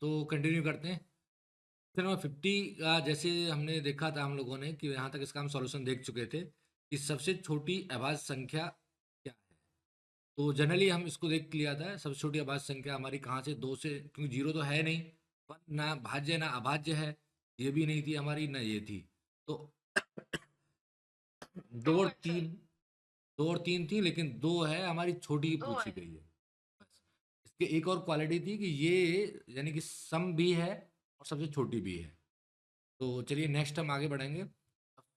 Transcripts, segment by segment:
तो कंटिन्यू करते हैं। फिर नंबर 50 का जैसे हमने देखा था हम लोगों ने कि यहाँ तक इसका हम सॉल्यूशन देख चुके थे कि सबसे छोटी अभाज्य संख्या क्या है। तो जनरली हम इसको देख लिया था, सबसे छोटी अभाज्य संख्या हमारी कहाँ से, दो से, क्योंकि जीरो तो है नहीं, वन ना भाज्य ना अभाज्य है, ये भी नहीं थी हमारी, ना ये थी। तो दो और तीन, दो और तीन थी, लेकिन दो है हमारी छोटी पूछी गई है। बस। इसके एक और क्वालिटी थी कि ये यानी कि सम भी है और सबसे छोटी भी है। तो चलिए नेक्स्ट हम आगे बढ़ेंगे।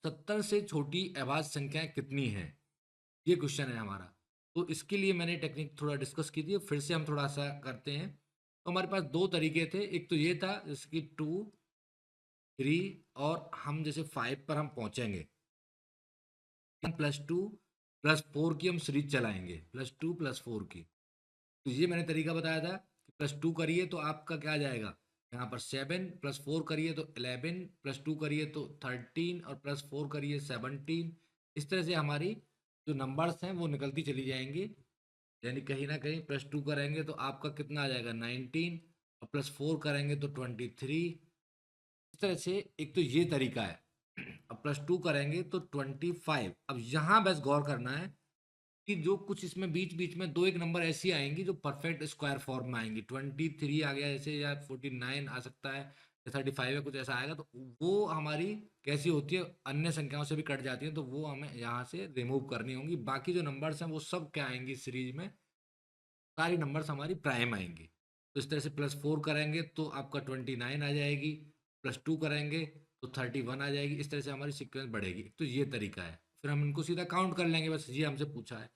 70 से छोटी अभाज्य संख्याएं कितनी हैं, ये क्वेश्चन है हमारा। तो इसके लिए मैंने टेक्निक थोड़ा डिस्कस की थी, फिर से हम थोड़ा सा करते हैं। तो हमारे पास दो तरीके थे, एक तो ये था जैसे कि 2, 3, और हम जैसे 5 पर हम पहुंचेंगे, +2 +4 की हम सीरीज चलाएंगे, +2 +4 की। तो ये मैंने तरीका बताया था कि +2 करिए तो आपका क्या आ जाएगा, यहाँ पर 7, +4 करिए तो 11, +2 करिए तो 13, और +4 करिए 17। इस तरह से हमारी जो नंबर्स हैं वो निकलती चली जाएंगी। यानी कहीं ना कहीं +2 करेंगे तो आपका कितना आ जाएगा, 19, और +4 करेंगे तो 23। इस तरह से एक तो ये तरीका है। अब +2 करेंगे तो 25। अब यहाँ बस गौर करना है कि जो कुछ इसमें बीच बीच में दो एक नंबर ऐसी आएंगी जो परफेक्ट स्क्वायर फॉर्म में आएंगी, 23 आ गया जैसे, या 49 आ सकता है, या 35 है, कुछ ऐसा आएगा, तो वो हमारी कैसी होती है, अन्य संख्याओं से भी कट जाती है, तो वो हमें यहाँ से रिमूव करनी होंगी। बाकी जो नंबर्स हैं वो सब क्या आएंगी सीरीज में, सारी नंबर्स हमारी प्राइम आएंगी। तो इस तरह से +4 करेंगे तो आपका 29 आ जाएगी, +2 करेंगे तो 31 आ जाएगी। इस तरह से हमारी सीक्वेंस बढ़ेगी। तो ये तरीका है, फिर हम इनको सीधा काउंट कर लेंगे, बस ये हमसे पूछा है।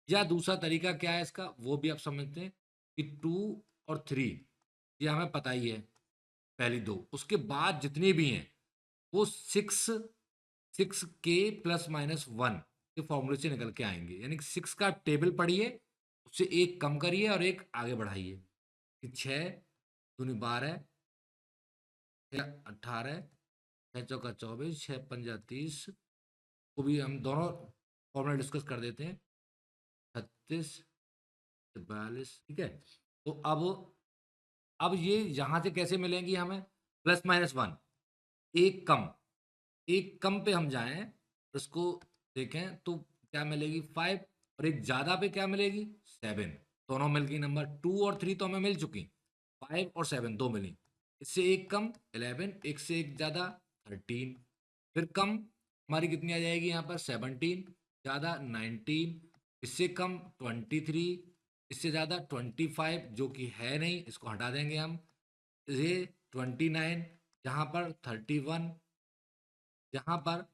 या दूसरा तरीका क्या है इसका, वो भी आप समझते हैं कि 2 और 3 ये हमें पता ही है, पहली दो, उसके बाद जितनी भी हैं वो 6 के +-1 के फॉर्मूले से निकल के आएंगे। यानी कि 6 का टेबल पढ़िए, उससे एक कम करिए और एक आगे बढ़ाइए। कि 6 दूनी 12, 6 18, 6 चौका 24, 6 पंजा 30, को भी हम दोनों फॉर्मूला डिस्कस कर देते हैं। 36 42, ठीक है। तो अब ये यहाँ से कैसे मिलेंगी हमें, +-1, एक कम, एक कम पे हम जाएं, उसको देखें तो क्या मिलेगी, 5, और एक ज्यादा पे क्या मिलेगी, 7। दोनों मिल गई नंबर, 2 और 3 तो हमें मिल चुकी, 5 और 7 दो मिली। इससे एक कम 11, एक से एक ज्यादा 13, फिर कम हमारी कितनी आ जाएगी यहाँ पर 17, ज्यादा 19, इससे कम 23, इससे ज्यादा 25, जो कि है नहीं, इसको हटा देंगे हम। ये 29, यहाँ पर 31, यहाँ पर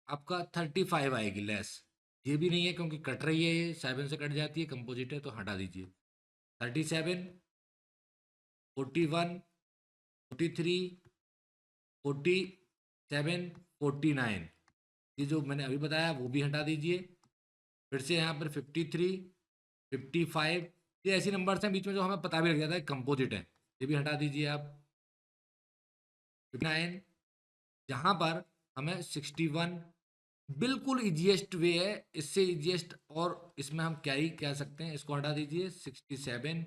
आपका 35 आएगी लेस, ये भी नहीं है क्योंकि कट रही है, ये 7 से कट जाती है, कंपोजिट है, तो हटा दीजिए। 37, 41, 43, 47, 49, ये जो मैंने अभी बताया वो भी हटा दीजिए। फिर से यहाँ पर 53, 55, ये ऐसी नंबर्स हैं बीच में जो हमें पता भी लग जाता है कंपोजिट है, ये भी हटा दीजिए आप। 59, यहाँ पर हमें 61, बिल्कुल इजीएस्ट वे है, इससे इजीएस्ट, और इसमें हम क्या ही कह सकते हैं, इसको हटा दीजिए। 67,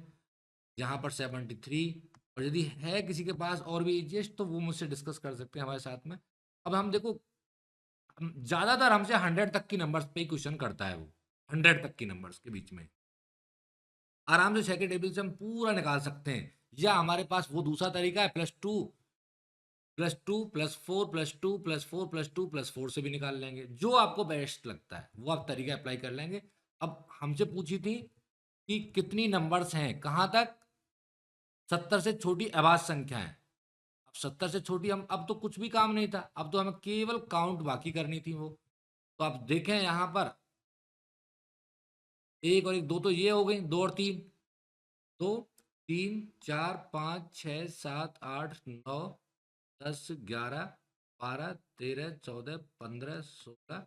यहाँ पर 73, और यदि है किसी के पास और भी इजीएस्ट तो वो मुझसे डिस्कस कर सकते हैं हमारे साथ में। अब हम देखो, ज्यादातर हमसे 100 तक की नंबर्स पे ही क्वेश्चन करता है वो, 100 तक की नंबर्स के बीच में आराम से 6 के टेबल से हम पूरा निकाल सकते हैं। या हमारे पास वो दूसरा तरीका है, +2 +4 +2 +4 +2 +4 से भी निकाल लेंगे, जो आपको बेस्ट लगता है वो आप तरीका अप्लाई कर लेंगे। अब हमसे पूछी थी कि कितनी नंबर्स हैं, कहाँ तक, 70 से छोटी अभाज्य संख्या है। अब 70 से छोटी, हम अब तो कुछ भी काम नहीं था, अब तो हमें केवल काउंट बाकी करनी थी वो। तो आप देखें यहाँ पर, एक और एक, दो तो ये हो गई, 2 और 3, तो 3 4 5 6 7 8 9 10 11 12 13 14 15 16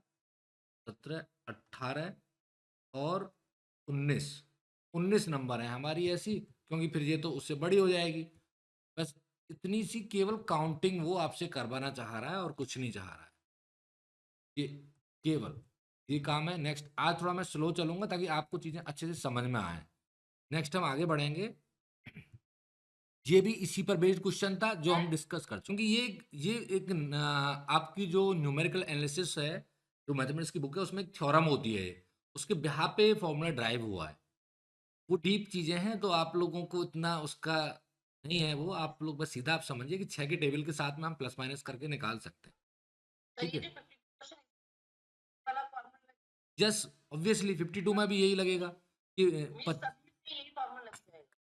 17 18 और 19, 19 नंबर है हमारी ऐसी, क्योंकि फिर ये तो उससे बड़ी हो जाएगी। बस इतनी सी केवल काउंटिंग वो आपसे करवाना चाह रहा है और कुछ नहीं चाह रहा है, ये केवल ये काम है। नेक्स्ट, आज थोड़ा मैं स्लो चलूंगा ताकि आपको चीजें अच्छे से समझ में आए। नेक्स्ट हम आगे बढ़ेंगे। ये भी इसी पर बेस्ड क्वेश्चन था जो हम डिस्कस कर, क्योंकि ये एक आपकी जो न्यूमेरिकल एनालिसिस है, जो मैथमेटिक्स की बुक है, उसमें एक थ्योरम होती है, उसके बिहा पे फॉर्मूला ड्राइव हुआ है। वो डीप चीजें हैं, तो आप लोगों को इतना उसका नहीं है वो, आप लोग बस सीधा आप समझिए कि 6 के टेबल के साथ में हम प्लस माइनस करके निकाल सकते हैं। ठीक है, जस्ट ऑब्वियसली 52 में भी यही लगेगा कि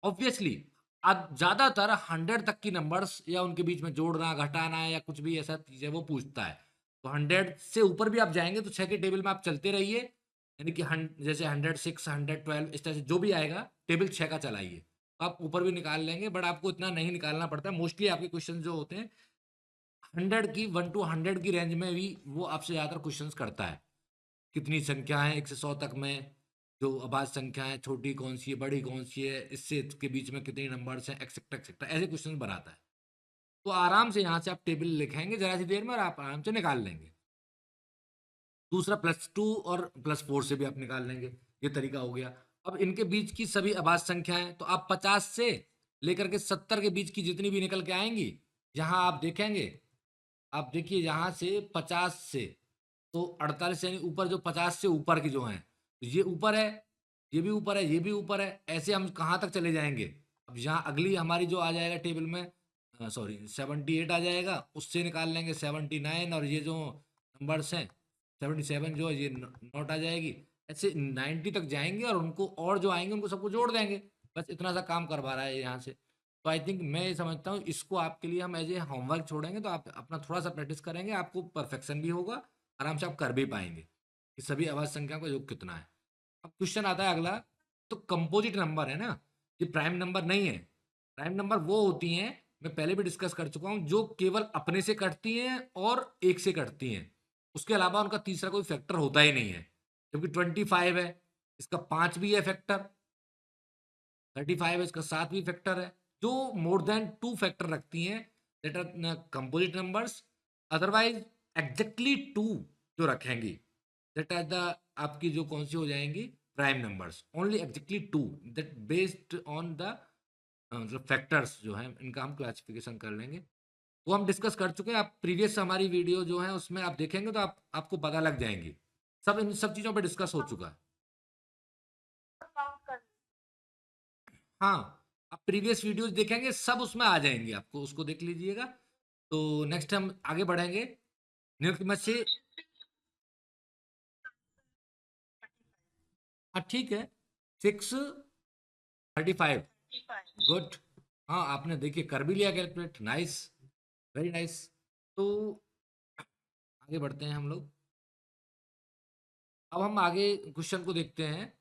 ऑब्वियसली अब ज्यादातर 100 तक की नंबर्स या उनके बीच में जोड़ना घटाना या कुछ भी ऐसा चीज है वो पूछता है। तो 100 से ऊपर भी आप जाएंगे तो 6 के टेबल में आप चलते रहिए, यानी कि जैसे 106 112 इस तरह से जो भी आएगा टेबल 6 का चलाइए, तो आप ऊपर भी निकाल लेंगे, बट आपको इतना नहीं निकालना पड़ता। मोस्टली आपके क्वेश्चन जो होते हैं 100 की 1 to 100 की रेंज में भी वो आपसे ज्यादातर क्वेश्चंस करता है। कितनी संख्या है 1 से 100 तक में, जो अभाज्य संख्या है छोटी कौन सी है बड़ी कौन सी है, इससे इसके बीच में कितने नंबर्स हैं, एक्सेट्रा एक्सेट्रा, ऐसे क्वेश्चन बनाता है। तो आराम से यहाँ से आप टेबल लिखेंगे जरा सी देर में और आप आराम से निकाल लेंगे। दूसरा +2 और +4 से भी आप निकाल लेंगे, ये तरीका हो गया। अब इनके बीच की सभी अभाज्य संख्याएं, तो आप 50 से लेकर के 70 के बीच की जितनी भी निकल के आएंगी, यहाँ आप देखेंगे, आप देखिए यहाँ से 50 से तो 48, यानी ऊपर जो 50 से ऊपर की जो हैं, तो ये ऊपर है, ये भी ऊपर है, ये भी ऊपर है, ऐसे हम कहाँ तक चले जाएंगे। अब यहाँ अगली हमारी जो आ जाएगा टेबल में, सॉरी 78 आ जाएगा, उससे निकाल लेंगे 79, और ये जो नंबर्स हैं 77 जो है ये नोट आ जाएगी, ऐसे 90 तक जाएंगे और उनको और जो आएंगे उनको सबको जोड़ देंगे। बस इतना सा काम करवा रहा है यहाँ से। तो आई थिंक मैं ये समझता हूँ इसको आपके लिए हम एज ए होमवर्क छोड़ेंगे, तो आप अपना थोड़ा सा प्रैक्टिस करेंगे, आपको परफेक्शन भी होगा, आराम से आप कर भी पाएंगे कि सभी अभाज्य संख्या का योग कितना है। अब क्वेश्चन आता है अगला, तो कंपोजिट नंबर है ना, ये प्राइम नंबर नहीं है। प्राइम नंबर वो होती हैं, मैं पहले भी डिस्कस कर चुका हूँ, जो केवल अपने से कटती हैं और एक से कटती हैं, उसके अलावा उनका तीसरा कोई फैक्टर होता ही नहीं है। जबकि 25 है, इसका 5 भी है फैक्टर, 35 है, इसका 7 भी फैक्टर है। जो मोर देन 2 फैक्टर रखती हैं that are composite numbers, otherwise exactly 2 जो रखेंगी दैट आर द आपकी जो कौन सी हो जाएंगी prime numbers, only exactly 2 that based on the मतलब फैक्टर्स जो है इनका हम क्लासिफिकेशन कर लेंगे। वो हम डिस्कस कर चुके हैं, आप प्रीवियस हमारी वीडियो जो है उसमें आप देखेंगे तो आपको पता लग जाएंगी, सब इन सब चीज़ों पर डिस्कस हो चुका है। हाँ, आप प्रीवियस वीडियोस देखेंगे सब उसमें आ जाएंगे, आपको उसको देख लीजिएगा। तो नेक्स्ट हम आगे बढ़ेंगे नियुक्त में से। हाँ ठीक है, 635, गुड। हाँ आपने देखिए कर भी लिया कैलकुलेट, नाइस, वेरी नाइस। तो आगे बढ़ते हैं हम लोग। अब हम आगे क्वेश्चन को देखते हैं,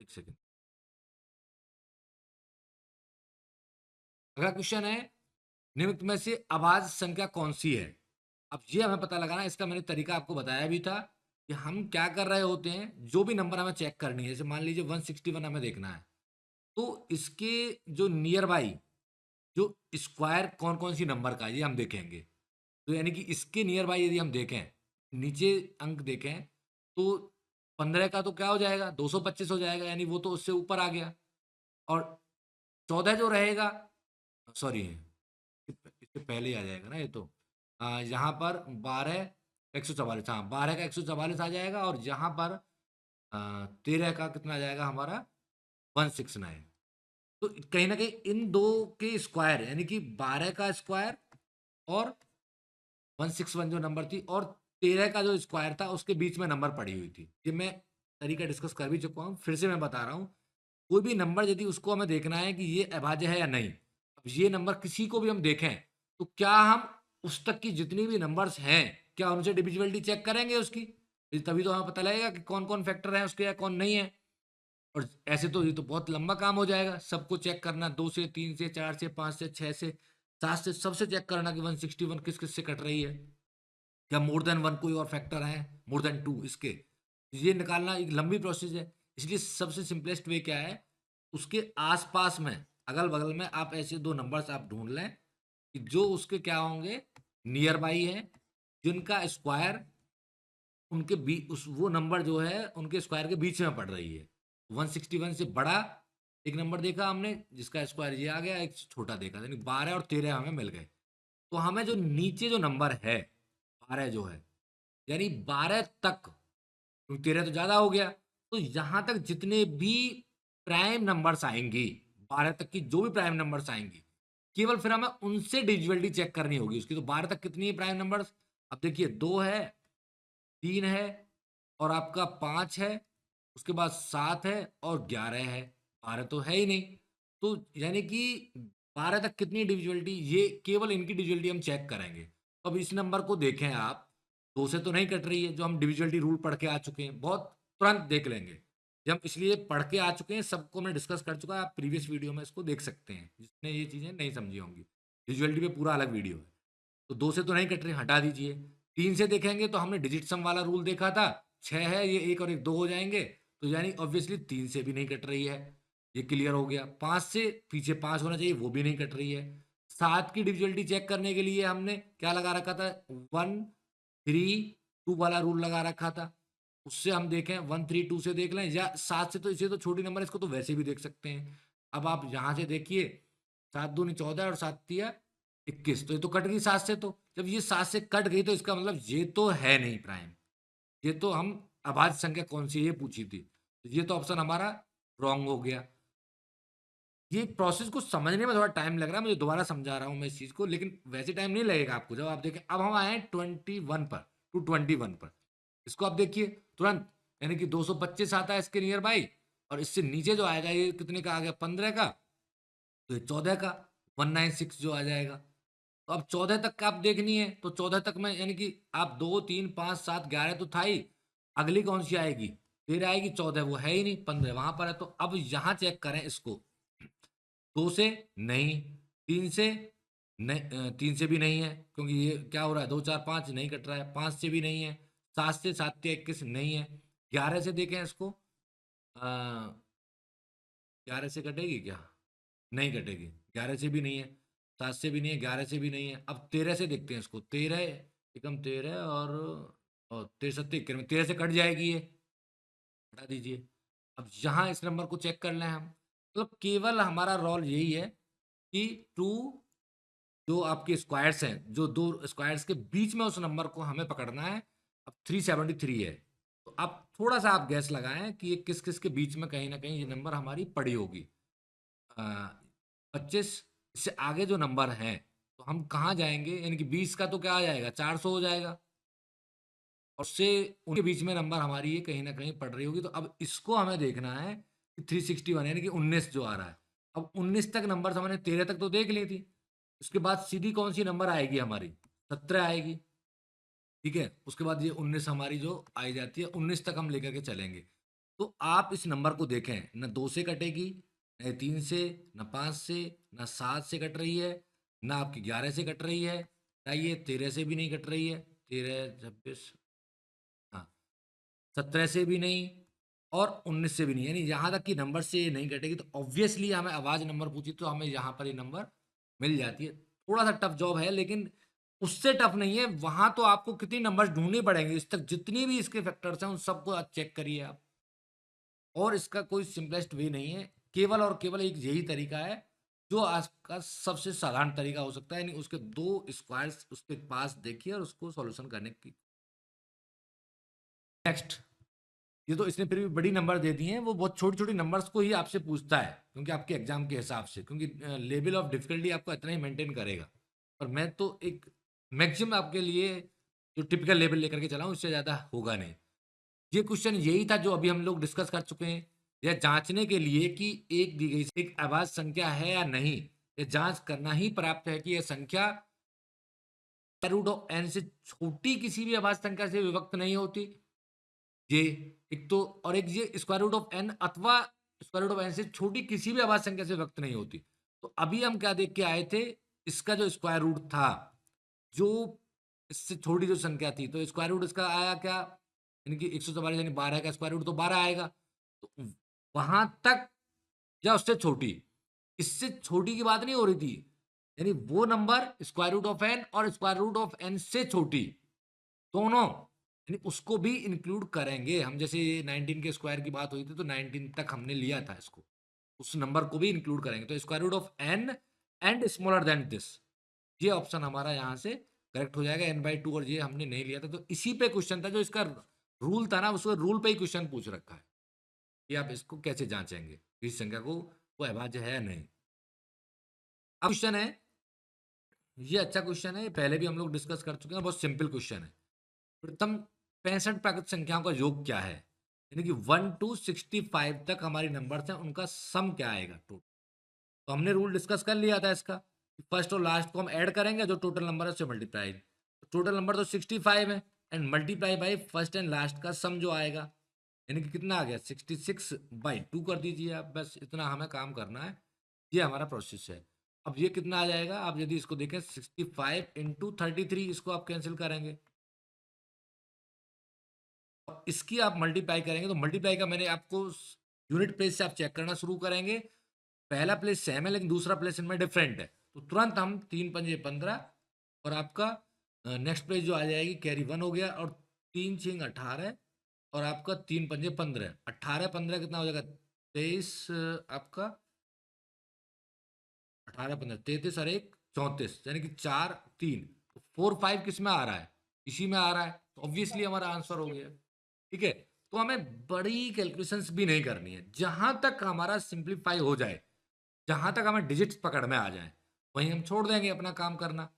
एक सेकेंड। अगला क्वेश्चन है, निम्नलिखित में से अभाज्य संख्या कौन सी है। अब ये हमें पता लगाना, इसका मैंने तरीका आपको बताया भी था कि हम क्या कर रहे होते हैं, जो भी नंबर हमें चेक करनी है, जैसे मान लीजिए 161 हमें देखना है, तो इसके जो नियर बाई जो स्क्वायर कौन कौन सी नंबर का है, ये हम देखेंगे। तो यानी कि इसके नियर बाई यदि हम देखें, नीचे अंक देखें, तो 15 का तो क्या हो जाएगा 225 हो जाएगा, यानी वो तो उससे ऊपर आ गया। और 14 जो रहेगा, सॉरी इससे पहले ही आ जाएगा ना ये तो, यहाँ पर 12 144, हाँ 12 का 144 आ जाएगा, और यहाँ पर 13 का कितना आ जाएगा हमारा 169। तो कहीं ना कहीं इन दो के स्क्वायर, यानी कि 12 का स्क्वायर और 161 जो नंबर थी, और 13 का जो स्क्वायर था उसके बीच में नंबर पड़ी हुई थी। ये मैं तरीका डिस्कस कर भी चुका हूँ, फिर से मैं बता रहा हूँ। कोई भी नंबर यदि उसको हमें देखना है कि ये अभाज्य है या नहीं, अब ये नंबर किसी को भी हम देखें, तो क्या हम उस तक की जितनी भी नंबर्स हैं, क्या उनसे डिविजिबिलिटी चेक करेंगे उसकी, तभी तो हमें पता लगेगा कि कौन कौन फैक्टर है उसके या कौन नहीं है। और ऐसे तो ये तो बहुत लंबा काम हो जाएगा, सबको चेक करना, 2 से 3 से 4 से 5 से 6 से 7 से, सबसे चेक करना कि 161 किस किस से कट रही है, क्या मोर देन 1 कोई और फैक्टर है, मोर देन 2 इसके, ये निकालना एक लंबी प्रोसेस है। इसलिए सबसे सिंपलेस्ट वे क्या है, उसके आसपास में अगल बगल में आप ऐसे दो नंबर्स आप ढूंढ लें कि जो उसके क्या होंगे नियर बाई है, जिनका स्क्वायर उनके बीच उस वो नंबर जो है उनके स्क्वायर के बीच में पड़ रही है, 161 से बड़ा एक नंबर देखा हमने जिसका स्क्वायर ये आ गया, एक छोटा देखा, यानी 12 और 13 हमें मिल गए। तो हमें जो नीचे जो नंबर है 12 जो है, यानी 12 तक, क्योंकि 13 तो ज्यादा हो गया, तो यहां तक जितने भी प्राइम नंबर्स आएंगी, 12 तक की जो भी प्राइम नंबर्स आएंगी, केवल फिर हमें उनसे डिविजिबिलिटी चेक करनी होगी उसकी। तो 12 तक कितनी है प्राइम नंबर्स? अब देखिए 2 है, 3 है, और आपका 5 है, उसके बाद 7 है और 11 है। 12 तो है ही नहीं। तो यानी कि 12 तक कितनी डिविजिबिलिटी, ये केवल इनकी डिविजिबिलिटी हम चेक करेंगे। तो अब इस नंबर को देखें आप, 2 से तो नहीं कट रही है, जो हम डिविजिबिलिटी रूल पढ़ के आ चुके हैं, बहुत तुरंत देख लेंगे। जब हम इसलिए पढ़ के आ चुके हैं, सबको मैं डिस्कस कर चुका है, आप प्रीवियस वीडियो में इसको देख सकते हैं जिसने ये चीजें नहीं समझी होंगी। डिविजिबिलिटी पे पूरा अलग वीडियो है। तो 2 से तो नहीं कट रही, हटा दीजिए। 3 से देखेंगे तो हमने डिजिट सम वाला रूल देखा था, 6 है, ये 1 और 1 2 हो जाएंगे, तो यानी ऑब्वियसली 3 से भी नहीं कट रही है, ये क्लियर हो गया। 5 से पीछे 5 होना चाहिए, वो भी नहीं कट रही है। 7 की डिविजिबिलिटी चेक करने के लिए हमने क्या लगा रखा था, 1 3 2 वाला रूल लगा रखा था। उससे हम देखें 1 3 2 से देख लें, या 7 से तो इसे तो छोटी नंबर है, इसको तो वैसे भी देख सकते हैं। अब आप यहां से देखिए, 7 दूनी 14 और 7 तिया 21, तो ये तो कट गई 7 से। तो जब ये 7 से कट गई तो इसका मतलब ये तो है नहीं प्राइम। ये तो हम अभाज्य संख्या कौन सी है ये पूछी थी, तो ये तो ऑप्शन हमारा रॉन्ग हो गया। ये प्रोसेस को समझने में थोड़ा टाइम लग रहा है, मुझे दोबारा समझा रहा हूं मैं इस चीज को, लेकिन वैसे टाइम नहीं लगेगा आपको जब आप देखें। अब हम आए हैं 21 पर, 221 पर। इसको आप देखिए तुरंत, यानी कि 225 आता है इसके नियर बाई, और इससे नीचे जो आएगा ये कितने का आ गया, 15 का, तो ये 14 का 196 जो आ जाएगा। तो अब 14 तक का आप देखनी है, तो 14 तक में यानी कि आप 2 3 5 7 11 तो था ही, अगली कौन सी आएगी, फिर आएगी 14, वो है ही नहीं, 15 वहां पर है। तो अब यहां चेक करें इसको, 2 से नहीं, 3 से नहीं, 3 से भी नहीं है, क्योंकि ये क्या हो रहा है, 2 4 5 नहीं कट रहा है, 5 से भी नहीं है, 7 से 7 तिया 21 नहीं है, 11 से देखें इसको, 11 से कटेगी क्या, नहीं कटेगी, 11 से भी नहीं है, 7 से भी नहीं है, 11 से भी नहीं है। अब 13 से देखते हैं इसको, 13 एकम 13 और 13 7 21 13 से कट जाएगी ये, हटा दीजिए। अब यहाँ इस नंबर को चेक कर लें हम, तो केवल हमारा रोल यही है कि टू, जो आपके स्क्वायर्स हैं, जो दो स्क्वायर्स के बीच में उस नंबर को हमें पकड़ना है। अब 373 है, तो आप थोड़ा सा आप गैस लगाएं कि ये किस किस के बीच में कहीं ना कहीं ये नंबर हमारी पड़ी होगी। 25, इससे आगे जो नंबर है, तो हम कहाँ जाएंगे, यानी कि 20 का तो क्या आ जाएगा, 400 हो जाएगा, और उससे उनके बीच में नंबर हमारी ये कहीं ना कहीं पड़ रही होगी। तो अब इसको हमें देखना है कि 361 यानी कि 19 जो आ रहा है। अब 19 तक नंबर हमने 13 तक तो देख ली थी, उसके बाद सीधी कौन सी नंबर आएगी हमारी, 17 आएगी। ठीक है, उसके बाद ये 19 हमारी जो आई जाती है, 19 तक हम लेकर के चलेंगे। तो आप इस नंबर को देखें, न 2 से कटेगी, न 3 से, न 5 से, न 7 से कट रही है, न आपकी 11 से कट रही है, ना ये 13 से भी नहीं कट रही है, 13 26, हाँ, 17 से भी नहीं, और 19 से भी नहीं, यानी यहाँ तक कि नंबर से ये नहीं कटेगी। तो ऑब्वियसली हमें आवाज नंबर पूछी तो हमें यहाँ पर ये नंबर मिल जाती है। थोड़ा सा टफ जॉब है, लेकिन उससे टफ नहीं है, वहां तो आपको कितनी नंबर्स ढूंढनी पड़ेंगे, इस तक जितनी भी इसके फैक्टर्स हैं उन सबको चेक करिए आप। और इसका कोई सिंपलेस्ट वे नहीं है, केवल और केवल एक यही तरीका है जो आज का सबसे साधारण तरीका हो सकता है, यानी उसके दो स्क्वायर्स उसके पास देखिए और उसको सॉल्यूशन करने की। नेक्स्ट, ये तो इसने फिर भी बड़ी नंबर दे दिए हैं, वो बहुत छोटी छोटी नंबर्स को ही आपसे पूछता है, क्योंकि आपके एग्जाम के हिसाब से, क्योंकि लेवल ऑफ डिफिकल्टी आपको इतना ही मेंटेन करेगा। और मैं तो एक मैक्सिमम आपके लिए जो टिपिकल लेवल लेकर के चला हूँ, इससे ज़्यादा होगा नहीं। ये क्वेश्चन यही था जो अभी हम लोग डिस्कस कर चुके हैं, यह जांचने के लिए कि एक दी गई एक अभाज्य संख्या है या नहीं, यह जांच करना ही पर्याप्त है कि यह संख्या रूट ऑफ एन से छोटी किसी भी अभाज्य संख्या से विभक्त नहीं होती। ये एक तो, और एक ये स्क्वायर रूट ऑफ एन अथवा स्क्वायर रूट ऑफ एन से छोटी किसी भी अभाज्य संख्या से विभक्त नहीं होती। तो अभी हम क्या देख के आए थे, इसका जो स्क्वायर रूट था, जो इससे छोटी जो संख्या थी, तो स्क्वायर रूट इसका आया क्या, यानी कि 144 यानी 12 का स्क्वायर रूट तो 12 आएगा। तो वहां तक या उससे छोटी, इससे छोटी की बात नहीं हो रही थी, यानी वो number square root of N और स्क्वायर रूट ऑफ एन से छोटी दोनों, यानी उसको भी इंक्लूड करेंगे हम। जैसे 19 के स्क्वायर की बात हुई थी, तो 19 तक हमने लिया था इसको, उस नंबर को भी इंक्लूड करेंगे। तो square root of n and smaller than this, ये ऑप्शन हमारा यहाँ से करेक्ट हो जाएगा। n/2 और ये हमने नहीं लिया था, तो इसी पे क्वेश्चन था, जो इसका रूल था ना, उसको रूल पे ही क्वेश्चन पूछ रखा है कि आप इसको कैसे जांचेंगे इस संख्या को वो अभाज्य है या नहीं। अब क्वेश्चन है, ये अच्छा क्वेश्चन है, पहले भी हम लोग डिस्कस कर चुके हैं, बहुत सिंपल क्वेश्चन है। प्रथम 65 प्राकृत संख्याओं का योग क्या है, यानी कि 1 to 65 तक हमारी नंबर्स हैं, उनका सम क्या आएगा टोटल। तो हमने रूल डिस्कस कर लिया था इसका, फर्स्ट और लास्ट को हम ऐड करेंगे, जो टोटल नंबर है उससे मल्टीप्लाई। टोटल नंबर तो 65 है, and multiply by first and last का सम जो आएगा, यानी कि कितना आ गया 66/2 कर दीजिए आप, बस इतना हमें काम करना है, ये हमारा प्रोसेस है। अब ये कितना आ जाएगा, आप यदि इसको देखें 65 × 33, इसको आप कैंसिल करेंगे, इसकी आप मल्टीप्लाई करेंगे, तो मल्टीप्लाई का मैंने आपको यूनिट प्लेस से आप चेक करना शुरू करेंगे। पहला प्लेस सेम है लेकिन दूसरा प्लेस इनमें डिफरेंट है, तो तुरंत हम 3 पंजे 15 और आपका नेक्स्ट प्लेस जो आ जाएगी कैरी 1 हो गया, और 3 6 18 और आपका 3 पंजे 15, 18 15 कितना हो जाएगा 23, आपका 18 15 33 और 1 34, यानी कि 4 3, 4 5 किस में आ रहा है, इसी में आ रहा है, तो ऑब्वियसली हमारा आंसर हो गया। ठीक है, तो हमें बड़ी कैलकुलेशंस भी नहीं करनी है, जहां तक हमारा सिंप्लीफाई हो जाए, जहां तक हमें डिजिट्स पकड़ में आ जाए, वहीं हम छोड़ देंगे अपना काम करना।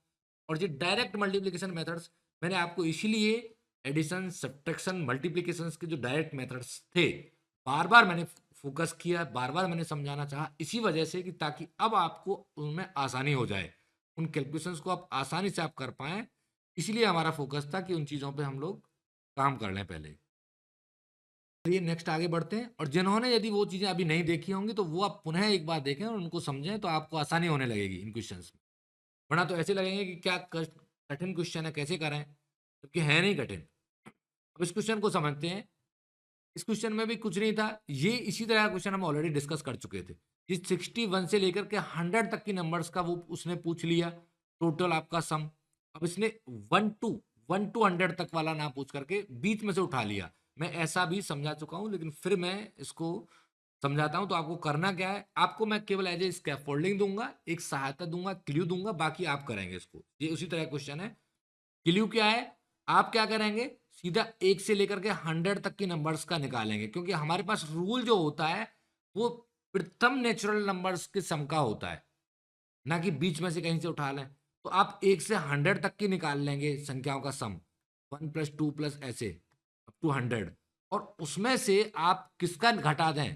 और ये डायरेक्ट मल्टीप्लिकेशन मेथड्स मैंने आपको इसीलिए एडिशन सब्ट्रैक्शन मल्टीप्लिकेशन के जो डायरेक्ट मेथड्स थे, बार बार मैंने फोकस किया, बार बार मैंने समझाना चाहा, इसी वजह से कि ताकि अब आपको उनमें आसानी हो जाए, उन कैलकुलेशंस को आप आसानी से आप कर पाएं, इसलिए हमारा फोकस था कि उन चीज़ों पे हम लोग काम कर लें पहले। चलिए नेक्स्ट आगे बढ़ते हैं, और जिन्होंने यदि वो चीज़ें अभी नहीं देखी होंगी तो वो आप पुनः एक बार देखें और उनको समझें, तो आपको आसानी होने लगेगी इन क्वेश्चंस में, वरना तो ऐसे लगेंगे कि क्या कठिन क्वेश्चन है, कैसे करें, जबकि है नहीं कठिन। अब इस क्वेश्चन को समझते हैं। इस क्वेश्चन में भी कुछ नहीं था, ये इसी तरह का क्वेश्चन हम ऑलरेडी डिस्कस कर चुके थे। ये 61 से लेकर के 100 तक की नंबर्स का वो उसने पूछ लिया, टोटल आपका सम। अब इसने 1 to 100 तक वाला ना पूछ करके बीच में से उठा लिया। मैं ऐसा भी समझा चुका हूं, लेकिन फिर मैं इसको समझाता हूं। तो आपको करना क्या है, आपको मैं केवल एज ए स्कैफोल्डिंग दूंगा, एक सहायता दूंगा, क्ल्यू दूंगा, बाकी आप करेंगे इसको। ये उसी तरह क्वेश्चन है। क्ल्यू क्या है, आप क्या करेंगे, सीधा 1 से लेकर के 100 तक की नंबर्स का निकालेंगे, क्योंकि हमारे पास रूल जो होता है वो प्रथम नेचुरल नंबर्स के सम का होता है, ना कि बीच में से कहीं से उठा लें। तो आप 1 से 100 तक की निकाल लेंगे संख्याओं का सम, 1 + 2 + ऐसे अप टू 100, और उसमें से आप किसका घटा दें,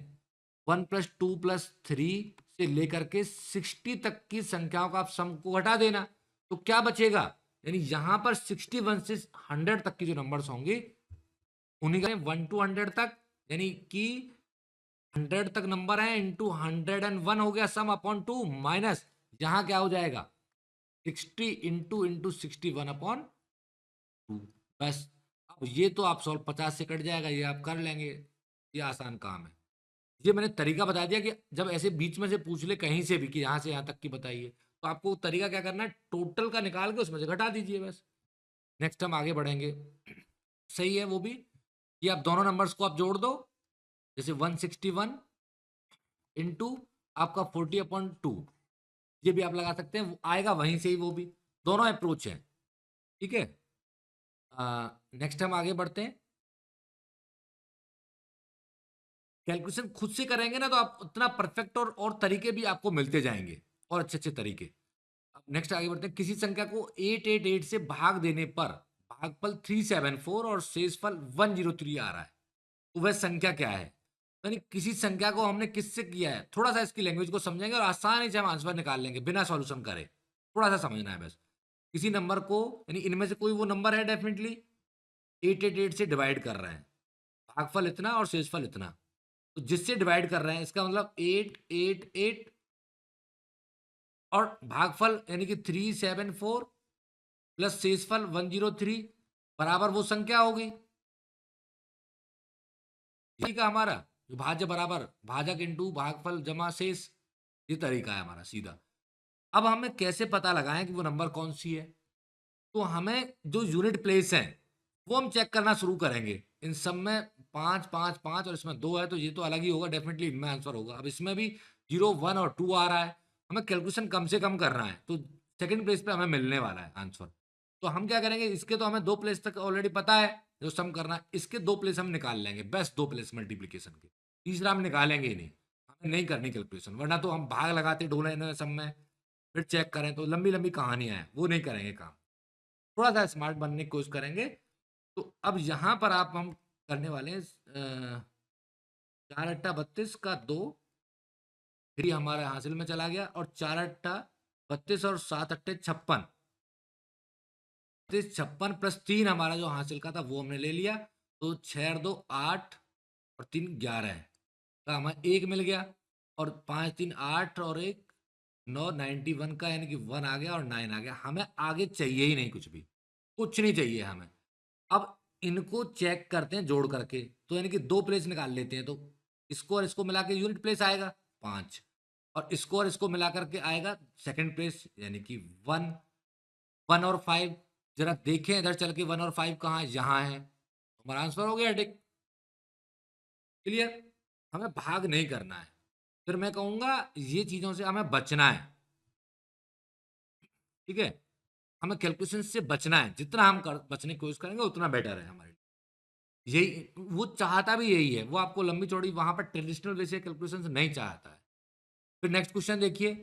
1 + 2 + 3 से लेकर के 60 तक की संख्याओं का आप सम को घटा देना, तो क्या बचेगा, यानी यहां पर 61 से 100 तक की जो नंबर्स होंगे उन्हीं का 1 to 100 तक, यानी कि 100 तक नंबर है इंटू 101 हो गया सम अपॉन 2, माइनस यहां क्या हो जाएगा 60 इंटू 61/2। बस अब ये तो आप सॉल्व 50 से कट जाएगा, ये आप कर लेंगे, ये आसान काम है। ये मैंने तरीका बता दिया कि जब ऐसे बीच में से पूछ ले कहीं से भी कि यहां से यहां तक की बताइए, तो आपको तरीका क्या करना है, टोटल का निकाल के उसमें से घटा दीजिए बस। नेक्स्ट हम आगे बढ़ेंगे। सही है वो भी, कि आप दोनों नंबर्स को आप जोड़ दो, जैसे 161 इंटू आपका 40/2, ये भी आप लगा सकते हैं, वो आएगा वहीं से ही, वो भी दोनों अप्रोच है। ठीक है, नेक्स्ट हम आगे बढ़ते हैं। कैलकुलेशन खुद से करेंगे ना, तो आप उतना परफेक्ट और तरीके भी आपको मिलते जाएंगे, और अच्छे अच्छे तरीके। अब नेक्स्ट आगे बढ़ते हैं। किसी संख्या को 888 से भाग देने पर भागफल 374 और शेषफल 103 आ रहा है, तो वह संख्या क्या है। यानी किसी संख्या को हमने किससे किया है, थोड़ा सा इसकी लैंग्वेज को समझेंगे और आसानी से हम आंसर निकाल लेंगे बिना सॉल्यूशन करे। थोड़ा सा समझना है बस। किसी नंबर को, यानी इनमें से कोई वो नंबर है डेफिनेटली 888 से डिवाइड कर रहे हैं, भागफल इतना और शेषफल इतना, तो जिससे डिवाइड कर रहे हैं इसका मतलब 888 और भागफल यानी कि 374 प्लस शेषफल 103 बराबर वो संख्या होगी। तरीका हमारा जो भाज्य बराबर भाजक इंटू भागफल जमा शेष, ये तरीका है हमारा सीधा। अब हमें कैसे पता लगाएं कि वो नंबर कौन सी है, तो हमें जो यूनिट प्लेस है वो हम चेक करना शुरू करेंगे। इन सब में 5 5 5 और इसमें 2 है, तो ये तो अलग ही होगा डेफिनेटली, इनमें आंसर होगा। अब इसमें भी 0 1 और 2 आ रहा है, हमें कैलकुलेशन कम से कम करना है, तो सेकंड प्लेस पे हमें मिलने वाला है आंसर। तो हम क्या करेंगे, इसके तो हमें 2 प्लेस तक ऑलरेडी पता है जो सम करना है, इसके 2 प्लेस हम निकाल लेंगे, बेस्ट 2 प्लेस मल्टीप्लिकेशन के, तीसरा हम निकालेंगे ही नहीं, हमें नहीं करनी कैलकुलेशन, वरना तो हम भाग लगाते ढूंढे सम में, फिर चेक करें तो लंबी लंबी कहानियां हैं, वो नहीं करेंगे काम, थोड़ा सा स्मार्ट बनने की कोशिश करेंगे। तो अब यहाँ पर आप हम करने वाले हैं 4 अट्टा 32 का 2, फिर हमारा हासिल में चला गया, और 4 अट्टा 32 और 7 अट्टे 56, 56 प्लस 3 हमारा जो हासिल का था वो हमने ले लिया, तो 6 और 2 8 और 3 11 का हमें 1 मिल गया, और 5 3 8 और 1 9 91 का, यानी कि 1 आ गया और 9 आ गया, हमें आगे चाहिए ही नहीं, कुछ भी कुछ नहीं चाहिए हमें। अब इनको चेक करते हैं जोड़ करके, तो यानी कि 2 प्लेस निकाल लेते हैं, तो इसको और इसको मिला के यूनिट प्लेस आएगा 5, और इसको और इसको मिला करके आएगा सेकंड प्लेस, यानी कि 1 1 और 5, जरा देखें इधर चल के 1 और 5 कहाँ है, यहाँ है, हमारा आंसर हो गया टिक, क्लियर। हमें भाग नहीं करना है, फिर मैं कहूंगा ये चीजों से हमें बचना है, ठीक है, हमें कैलकुलेशन से बचना है, जितना हम बचने की कोशिश करेंगे उतना बेटर है हमारे लिए, यही वो चाहता भी यही है, वो आपको लंबी चौड़ी वहां पर ट्रेडिशनल वे से कैलकुलेशन नहीं चाहता है। फिर नेक्स्ट क्वेश्चन देखिए,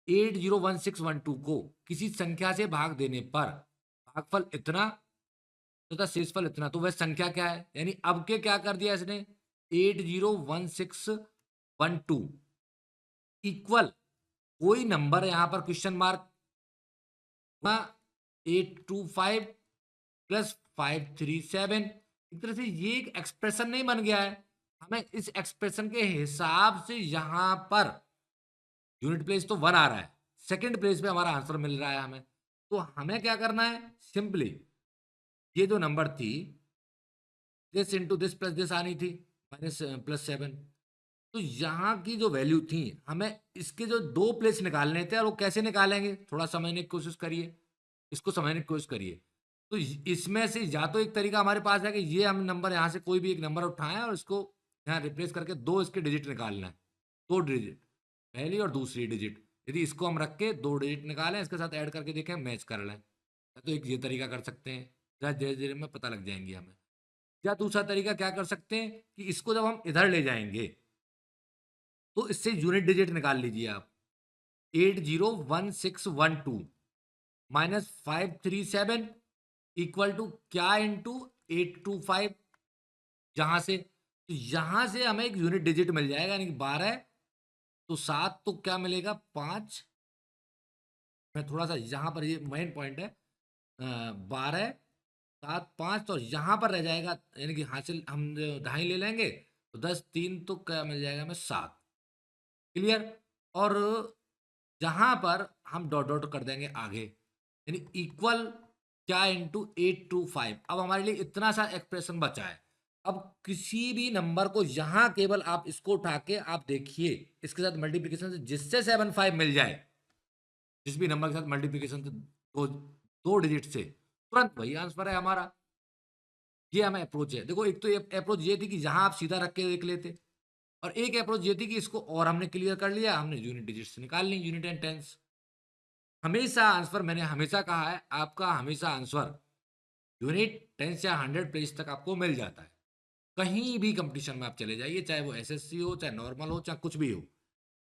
801612 को किसी संख्या से भाग देने पर भागफल इतना तथा शेषफल इतना, तो वह संख्या क्या है, यानी अब के क्या कर दिया इसने, 801612 इक्वल कोई नंबर, यहां पर क्वेश्चन मार्क 825 प्लस 537, एक तरह से ये एक एक्सप्रेशन नहीं बन गया है, हमें इस एक्सप्रेशन के हिसाब से यहां पर यूनिट प्लेस तो 1 आ रहा है, सेकंड प्लेस पे हमारा आंसर मिल रहा है हमें, तो हमें क्या करना है, सिंपली ये जो नंबर थी this into this plus this आनी थी, माइनस प्लस 7, तो यहाँ की जो वैल्यू थी, हमें इसके जो 2 प्लेस निकालने थे, और वो कैसे निकालेंगे, थोड़ा समझने की कोशिश करिए, इसको समझने की कोशिश करिए। तो इसमें से या तो एक तरीका हमारे पास है कि ये हम नंबर यहाँ से कोई भी एक नंबर उठाएं और इसको यहाँ रिप्लेस करके 2 इसके डिजिट निकालना है, 2 डिजिट, पहली और दूसरी डिजिट, यदि इसको हम रख के 2 डिजिट निकालें, इसके साथ ऐड करके देखें मैच कर लें, तो एक ये तरीका कर सकते हैं, धीरे धीरे में पता लग जाएंगी हमें। या दूसरा तरीका क्या कर सकते हैं कि इसको जब हम इधर ले जाएंगे, तो इससे यूनिट डिजिट निकाल लीजिए आप, 801612 माइनस 537 इक्वल टू क्या, इंटू 825, यहां से, तो यहां से हमें एक यूनिट डिजिट मिल जाएगा, यानी कि 12, तो 7 तो क्या मिलेगा 5, मैं थोड़ा सा यहां पर, ये मेन पॉइंट है, 12 7 5, तो यहाँ पर रह जाएगा, यानी कि हासिल हम 2.5 ले लेंगे, तो 10 3 तो क्या मिल जाएगा हमें 7, क्लियर। और जहां पर हम डॉट डॉट कर देंगे आगे, यानी इक्वल क्या, इंटू 825, अब हमारे लिए इतना सा एक्सप्रेशन बचा है। अब किसी भी नंबर को यहां केवल आप इसको उठा के आप देखिए, इसके साथ मल्टीप्लिकेशन से जिससे 75 मिल जाए, जिस भी नंबर के साथ मल्टीप्लिकेशन से दो डिजिट से, तुरंत वही आंसर है हमारा। ये हमें अप्रोच है, देखो एक तो ये अप्रोच ये थी कि यहां आप सीधा रख के देख लेते, और एक अप्रोच ये थी कि इसको और हमने क्लियर कर लिया, हमने यूनिट डिजिट्स निकाल ली, यूनिट एंड टेंस। हमेशा आंसर, मैंने हमेशा कहा है, आपका हमेशा आंसर यूनिट टेंस या 100 पेज तक आपको मिल जाता है, कहीं भी कंपटीशन में आप चले जाइए, चाहे वो एसएससी हो, चाहे नॉर्मल हो, चाहे कुछ भी हो,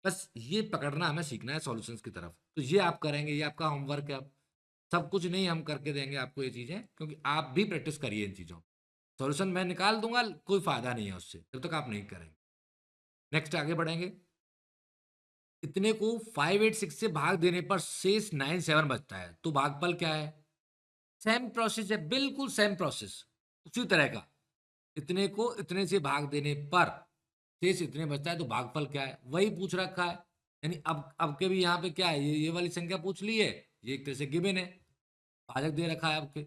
बस ये पकड़ना हमें सीखना है सॉल्यूशंस की तरफ, तो ये आप करेंगे, ये आपका होमवर्क है। अब सब कुछ नहीं हम करके देंगे आपको ये चीजें, क्योंकि आप भी प्रैक्टिस करिए इन चीजों, सॉल्यूशन मैं निकाल दूंगा, कोई फायदा नहीं है उससे जब तक आप नहीं करेंगे। नेक्स्ट आगे बढ़ेंगे, इतने को 586 से भाग देने पर शेष 97 बचता है, तो भागफल क्या है, सेम प्रोसेस है, बिल्कुल सेम प्रोसेस, उसी तरह का, इतने को इतने से भाग देने पर शेष इतने बचता है, तो भागफल क्या है, वही पूछ रखा है, यानी अब के भी यहाँ पे क्या है, ये वाली संख्या पूछ ली है, ये एक तरह से गिवन है, भाजक दे रखा है आपके,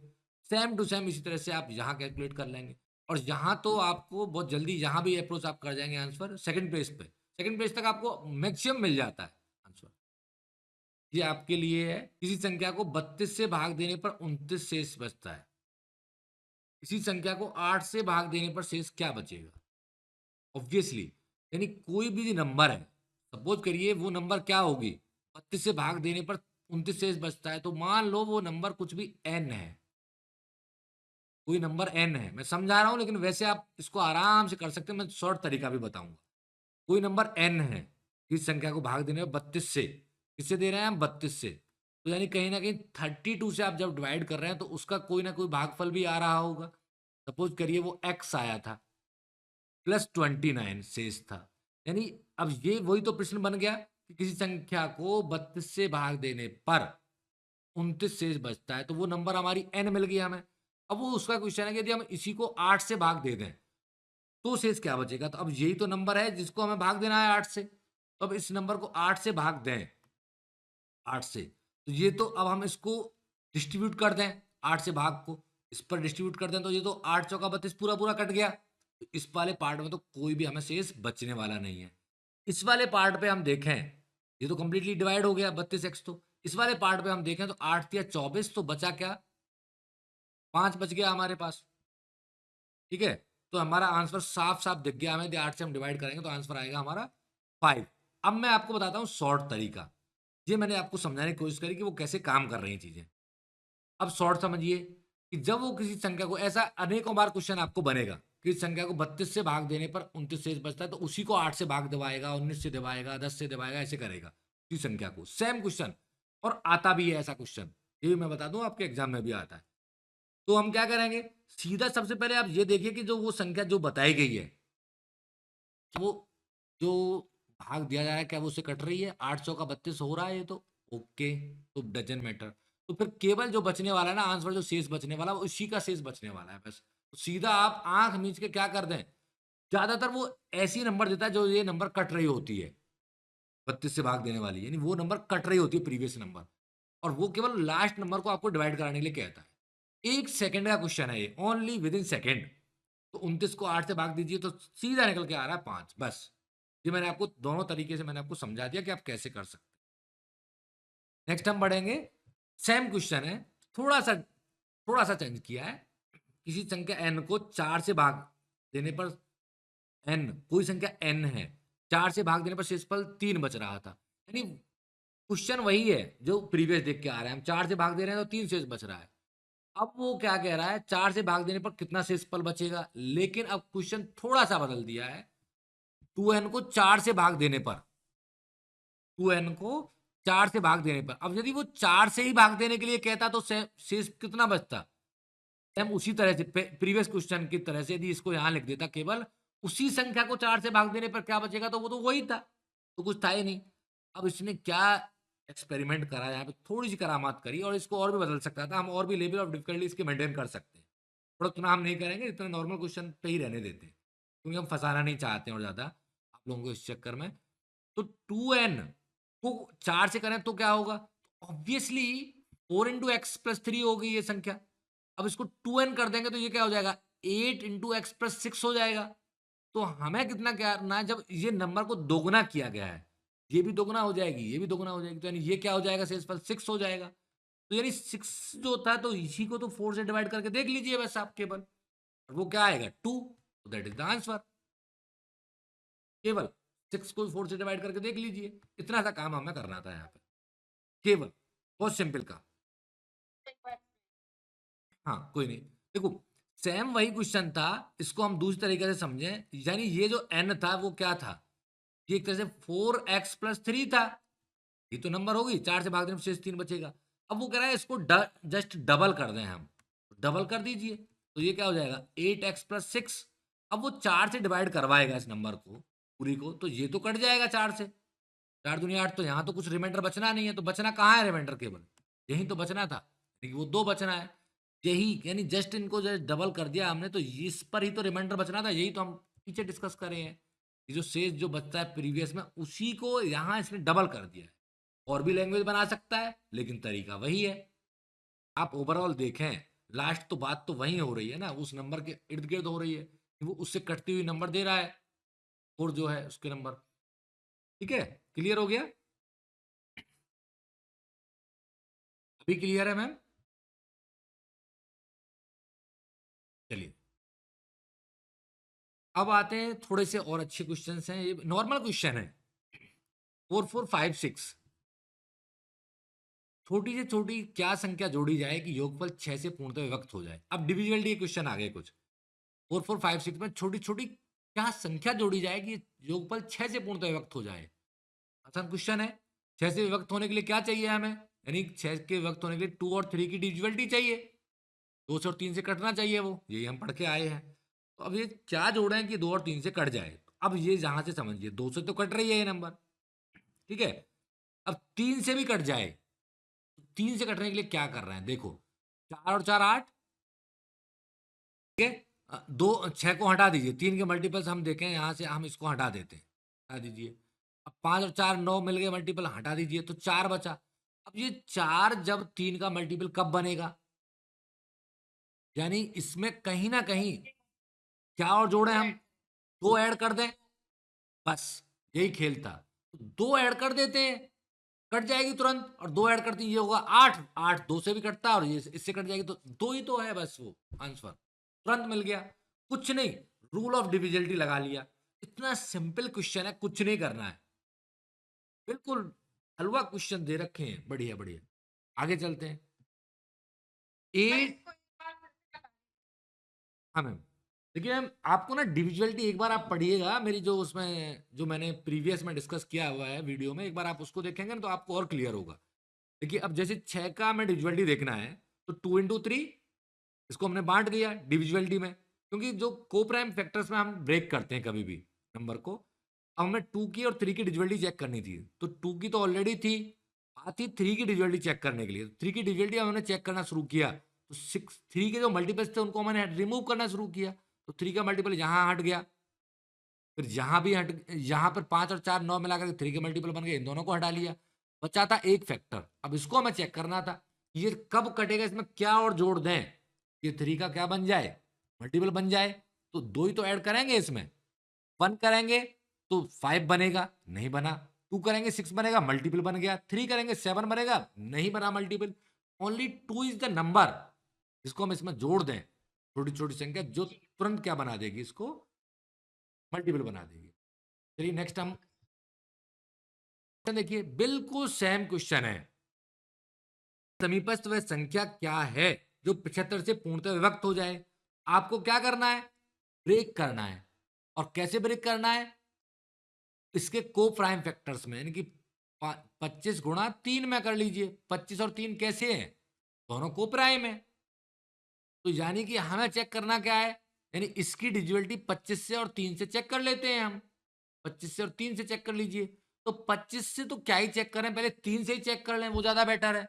सेम टू सेम इसी तरह से आप यहाँ कैलकुलेट कर लेंगे, और यहाँ तो आपको बहुत जल्दी यहाँ भी अप्रोच आप कर जाएंगे आंसर, सेकंड पेज पे, सेकंड पेज तक आपको मैक्सिमम मिल जाता है आंसर। ये आपके लिए है, किसी संख्या को 32 से भाग देने पर 29 शेष बचता है, इसी संख्या को 8 से भाग देने पर शेष क्या बचेगा, ऑब्वियसली यानी कोई भी नंबर है, सपोज करिए वो नंबर क्या होगी, 32 से भाग देने पर 29 शेष बचता है, तो मान लो वो नंबर कुछ भी n है, कोई नंबर n है, मैं समझा रहा हूं लेकिन वैसे आप इसको आराम से कर सकते हैं, मैं शॉर्ट तरीका भी बताऊंगा। कोई नंबर n है, इस संख्या को भाग देने में 32 से, किससे दे रहे हैं हम, 32 से, तो यानी कहीं ना कहीं 32 से आप जब डिवाइड कर रहे हैं तो उसका कोई ना कोई भागफल भी आ रहा होगा। सपोज करिए वो x आया था प्लस 29 शेष था, यानी अब ये वही तो प्रश्न बन गया कि किसी संख्या को 32 से भाग देने पर 29 शेष बचता है, तो वो नंबर हमारी n मिल गई हमें। अब वो उसका क्वेश्चन है कि यदि हम इसी को 8 से भाग दे दें तो शेष क्या बचेगा, तो अब यही तो नंबर है जिसको हमें भाग देना है 8 से, तो अब इस नंबर को 8 से भाग दें, 8 से, तो ये तो अब हम इसको डिस्ट्रीब्यूट कर दें, 8 से भाग को इस पर डिस्ट्रीब्यूट कर दें, तो ये तो 8 चौका 32 पूरा पूरा कट गया, तो इस वाले पार्ट में तो कोई भी हमें शेष बचने वाला नहीं है। इस वाले पार्ट पे हम देखें, ये तो कंप्लीटली डिवाइड हो गया 32x, तो इस वाले पार्ट पे हम देखें तो 8 या 24, तो बचा क्या, 5 बच गया हमारे पास। ठीक है, तो हमारा आंसर साफ साफ दिख गया हमें, यदि 8 से हम डिवाइड करेंगे तो आंसर आएगा हमारा 5। अब मैं आपको बताता हूँ शॉर्ट तरीका, ये मैंने आपको समझाने की कोशिश करी कि वो कैसे काम कर रही चीजें। अब शॉर्ट समझिए कि जब वो किसी संख्या को, ऐसा अनेकों बार क्वेश्चन आपको बनेगा कि इस संख्या को 32 से भाग देने पर 29 शेष बचता है, तो उसी को 8 से भाग दिवाएगा, 19 से दिवाएगा, 10 से दिवाएगा, ऐसे करेगा उसी संख्या को, सेम क्वेश्चन, और आता भी है ऐसा क्वेश्चन, ये भी मैं बता दूं आपके एग्जाम में भी आता है। तो हम क्या करेंगे, सीधा सबसे पहले आप ये देखिए कि जो वो संख्या जो बताई गई है, वो जो भाग दिया जा रहा है क्या वो उससे कट रही है, 800 का 32 हो रहा है ये तो, ओके, तो डजन मैटर। तो फिर केवल जो बचने वाला है ना आंसर, जो शेष बचने वाला है उसी का शेष बचने वाला है बस। तो सीधा आप आंख मीच के क्या कर दें, ज्यादातर वो ऐसी नंबर देता है जो ये नंबर कट रही होती है, 32 से भाग देने वाली, यानी वो नंबर कट रही होती है प्रीवियस नंबर, और वो केवल लास्ट नंबर को आपको डिवाइड कराने के लिए कहता है। 1 सेकंड का क्वेश्चन है ये, ओनली विद इन सेकेंड। तो 29 को 8 से भाग दीजिए तो सीधा निकल के आ रहा है 5, बस। ये मैंने आपको दोनों तरीके से मैंने आपको समझा दिया कि आप कैसे कर सकते हैं। नेक्स्ट हम बढ़ेंगे, सेम क्वेश्चन है, थोड़ा सा चेंज किया है। किसी संख्या n को 4 से भाग देने पर, n कोई संख्या n है, 4 से भाग देने पर शेषफल 3 बच रहा था, यानी क्वेश्चन वही है जो प्रीवियस देख के आ रहा है, हम 4 से भाग दे रहे हैं तो 3 शेष बच रहा है। अब वो क्या कह रहा है, 4 से भाग देने पर कितना शेषफल बचेगा, लेकिन अब क्वेश्चन थोड़ा सा बदल दिया है, 2n को 4 से भाग देने पर, 2n को 4 से भाग देने पर, अब यदि वो 4 से ही भाग देने के लिए कहता तो शेष कितना बचता, सेम उसी तरह से प्रीवियस क्वेश्चन की तरह से यदि इसको यहां लिख देता, केवल उसी संख्या को 4 से भाग देने पर क्या बचेगा, तो वो तो वही था, तो कुछ था ही नहीं। अब इसने क्या एक्सपेरिमेंट करा, यहाँ पे थोड़ी सी करामात करी, और इसको और भी बदल सकता था, हम और भी लेवल ऑफ डिफिकल्टी इसके मेंटेन कर सकते हैं, थोड़ा उतना हम नहीं करेंगे, इतना नॉर्मल क्वेश्चन पे ही रहने देते हैं, क्योंकि हम फंसाना नहीं चाहते हैं और ज्यादा आप लोगों को इस चक्कर में। तो 2n को 4 से करें तो क्या होगा, ऑब्वियसली 4 × x + 3 होगी ये संख्या। अब इसको 2n कर देंगे तो ये क्या हो जाएगा, 8 × x + 6 हो जाएगा। तो हमें कितना क्या करना है, जब ये नंबर को दोगुना किया गया है, ये भी दोगुना हो जाएगी, ये भी दोगुना हो जाएगी, तो यानी ये क्या हो जाएगा, शेषफल 6 हो जाएगा। तो यानी 6 जो होता है, तो इसी को तो 4 से डिवाइड करके देख लीजिए बस आप केवल, और वो क्या आएगा 2, तो दैट इज द आंसर। केवल 6 को 4 से डिवाइड करके देख लीजिए, इतना सा काम हमें करना था यहाँ पे, केवल, बहुत सिंपल का। हाँ कोई नहीं, देखो सेम वही क्वेश्चन था, इसको हम दूसरी तरीके से समझें, यानी ये जो n था वो क्या था, ये एक तरह से 4x + 3 था, ये तो नंबर होगी, 4 से भागने में शेष 3 बचेगा। अब वो कह रहा है इसको जस्ट डबल कर दें हम, डबल कर दीजिए, तो ये क्या हो जाएगा 8x + 6। अब वो 4 से डिवाइड करवाएगा इस नंबर को पूरी को, तो ये तो कट जाएगा 4 से, 4 दूनी 8, तो यहाँ तो कुछ रिमाइंडर बचना नहीं है, तो बचना कहाँ है रिमाइंडर, केवल यही तो बचना था, लेकिन वो 2 बचना है, यही यानी जस्ट इनको जस्ट डबल कर दिया हमने, तो इस पर ही तो रिमाइंडर बचना था, यही तो हम पीछे डिस्कस कर रहे हैं, ये जो शेष जो बचता है प्रीवियस में उसी को यहाँ इसने डबल कर दिया है। और भी लैंग्वेज बना सकता है लेकिन तरीका वही है। आप ओवरऑल देखें, लास्ट तो बात तो वही हो रही है ना, उस नंबर के इर्द गिर्द हो रही है कि वो उससे कटती हुई नंबर दे रहा है, और जो है उसके नंबर। ठीक है, क्लियर हो गया, अभी क्लियर है मैम, चलिए। अब आते हैं थोड़े से और अच्छे क्वेश्चन हैं, ये नॉर्मल क्वेश्चन है। 4 4 5 6 छोटी से छोटी क्या संख्या जोड़ी जाए कि योगफल 6 से पूर्णतः विभक्त हो जाए। अब डिविजिबिलिटी के क्वेश्चन आ गए कुछ। 4 4 5 6 में छोटी छोटी क्या संख्या जोड़ी जाए कि योगफल 6 से पूर्णतः विभक्त हो जाए। आसान क्वेश्चन है। 6 से विभक्त होने के लिए क्या चाहिए हमें, यानी 6 के विभक्त होने के लिए 2 और 3 की डिविजिबिलिटी चाहिए, 2 से और 3 से कटना चाहिए, वो यही हम पढ़ के आए हैं। तो अब ये क्या जोड़े हैं कि 2 और 3 से कट जाए। अब ये जहां से समझिए 2 से तो कट रही है ये नंबर, ठीक है। अब 3 से भी कट जाए, 3 से कटने के लिए क्या कर रहे हैं देखो, 4 और 4 8, ठीक है। दो 6 को हटा दीजिए, 3 के मल्टीपल्स हम देखें यहां से, हम इसको हटा देते हैं, हटा दीजिए। अब 5 और 4 9 मिल गए मल्टीपल, हटा दीजिए तो 4 बचा। अब ये 4 जब 3 का मल्टीपल कब बनेगा, यानी इसमें कहीं ना कहीं क्या और जोड़े हम, 2 ऐड कर दें, बस यही खेल था। 2 ऐड कर देते हैं, कट जाएगी तुरंत, और 2 ऐड करती ये होगा 8 8 2 से भी कटता है और ये इससे कट जाएगी, तो 2 ही तो है बस, वो आंसर तुरंत मिल गया। कुछ नहीं, रूल ऑफ डिविजिबिलिटी लगा लिया। इतना सिंपल क्वेश्चन है, कुछ नहीं करना है, बिल्कुल हलवा क्वेश्चन दे रखे हैं, बढ़िया बढ़िया। आगे चलते हैं। 8, हाँ मैम, देखिए मैम आपको ना डिविजुअलिटी एक बार आप पढ़िएगा मेरी, जो उसमें जो मैंने प्रीवियस में डिस्कस किया हुआ है वीडियो में, एक बार आप उसको देखेंगे ना तो आपको और क्लियर होगा। देखिए अब जैसे 6 का हमें डिविजुअलिटी देखना है, तो 2 × 3 इसको हमने बांट दिया डिविजुअलिटी में, क्योंकि जो को प्राइम फैक्टर्स में हम ब्रेक करते हैं कभी भी नंबर को। अब हमें 2 की और 3 की डिविजुअलिटी चेक करनी थी, तो 2 की तो ऑलरेडी थी, आती 3 की डिविजुअलिटी चेक करने के लिए। 3 की डिविजुअलिटी हमने चेक करना शुरू किया, तो 6 3 के जो मल्टीपल्स थे उनको मैंने रिमूव करना शुरू किया, तो 3 का मल्टीपल यहाँ हट गया, फिर यहाँ भी हट, यहाँ पर 5 और 4 9 मिलाकर 3 के मल्टीपल बन गए, इन दोनों को हटा लिया, बचा था एक फैक्टर। अब इसको हमें चेक करना था ये कब कटेगा, इसमें क्या और जोड़ दें, ये 3 का क्या बन जाए, मल्टीपल बन जाए, तो 2 ही तो ऐड करेंगे इसमें। 1 करेंगे तो 5 बनेगा, नहीं बना। 2 करेंगे 6 बनेगा, मल्टीपल बन गया। 3 करेंगे 7 बनेगा, नहीं बना multiple. Only 2 is the number जिसको हम इसमें जोड़ दें, छोटी छोटी संख्या जो तुरंत क्या बना देगी, इसको मल्टीपल बना देगी। चलिए नेक्स्ट हम देखिए, बिल्कुल सेम क्वेश्चन है। समीपस्थ वह संख्या क्या है जो 75 से पूर्णतः विभक्त हो जाए। आपको क्या करना है, ब्रेक करना है। और कैसे ब्रेक करना है, इसके को प्राइम फैक्टर्स में, यानी कि 25 × 3 में कर लीजिए। 25 और 3 कैसे हैं, दोनों को प्राइम है, तो यानी कि हमें चेक करना क्या है, यानी इसकी डिविजिबिलिटी 25 से और 3 से चेक कर लेते हैं हम। 25 से और 3 से चेक कर लीजिए, तो 25 से तो क्या ही चेक करें, पहले 3 से ही चेक कर लें, वो ज्यादा बेटर है।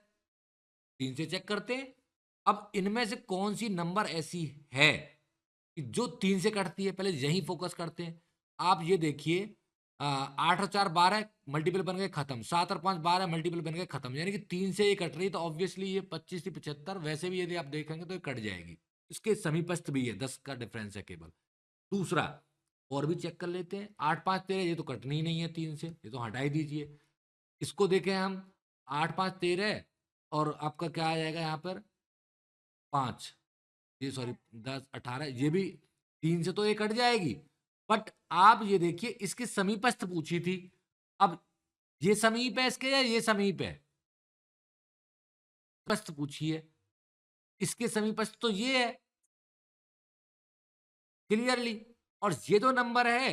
3 से चेक करते हैं। अब इनमें से कौन सी नंबर ऐसी है कि जो 3 से कटती है, पहले यही फोकस करते हैं। आप ये देखिए, 8 और 4 12 मल्टीपल बन गए खत्म, 7 और 5 12 मल्टीपल बन गए खत्म, यानी कि 3 से ये कट रही है, तो ऑब्वियसली ये 25 से 75 वैसे भी यदि आप देखेंगे तो ये कट जाएगी। इसके समीपस्थ भी है, 10 का डिफरेंस है केवल। दूसरा और भी चेक कर लेते हैं, 8 5 13 ये तो कटनी ही नहीं है 3 से, ये तो हटा ही दीजिए। इसको देखें हम, 8 5 13 और आपका क्या आ जाएगा यहाँ पर 5, ये सॉरी 10 18, ये भी 3 से तो ये कट जाएगी। बट आप ये देखिए इसके समीपस्थ पूछी थी, अब ये समीप है इसके या ये समीप है, पस्थ पूछी है, इसके समीपस्थ तो ये है क्लियरली। और ये जो नंबर है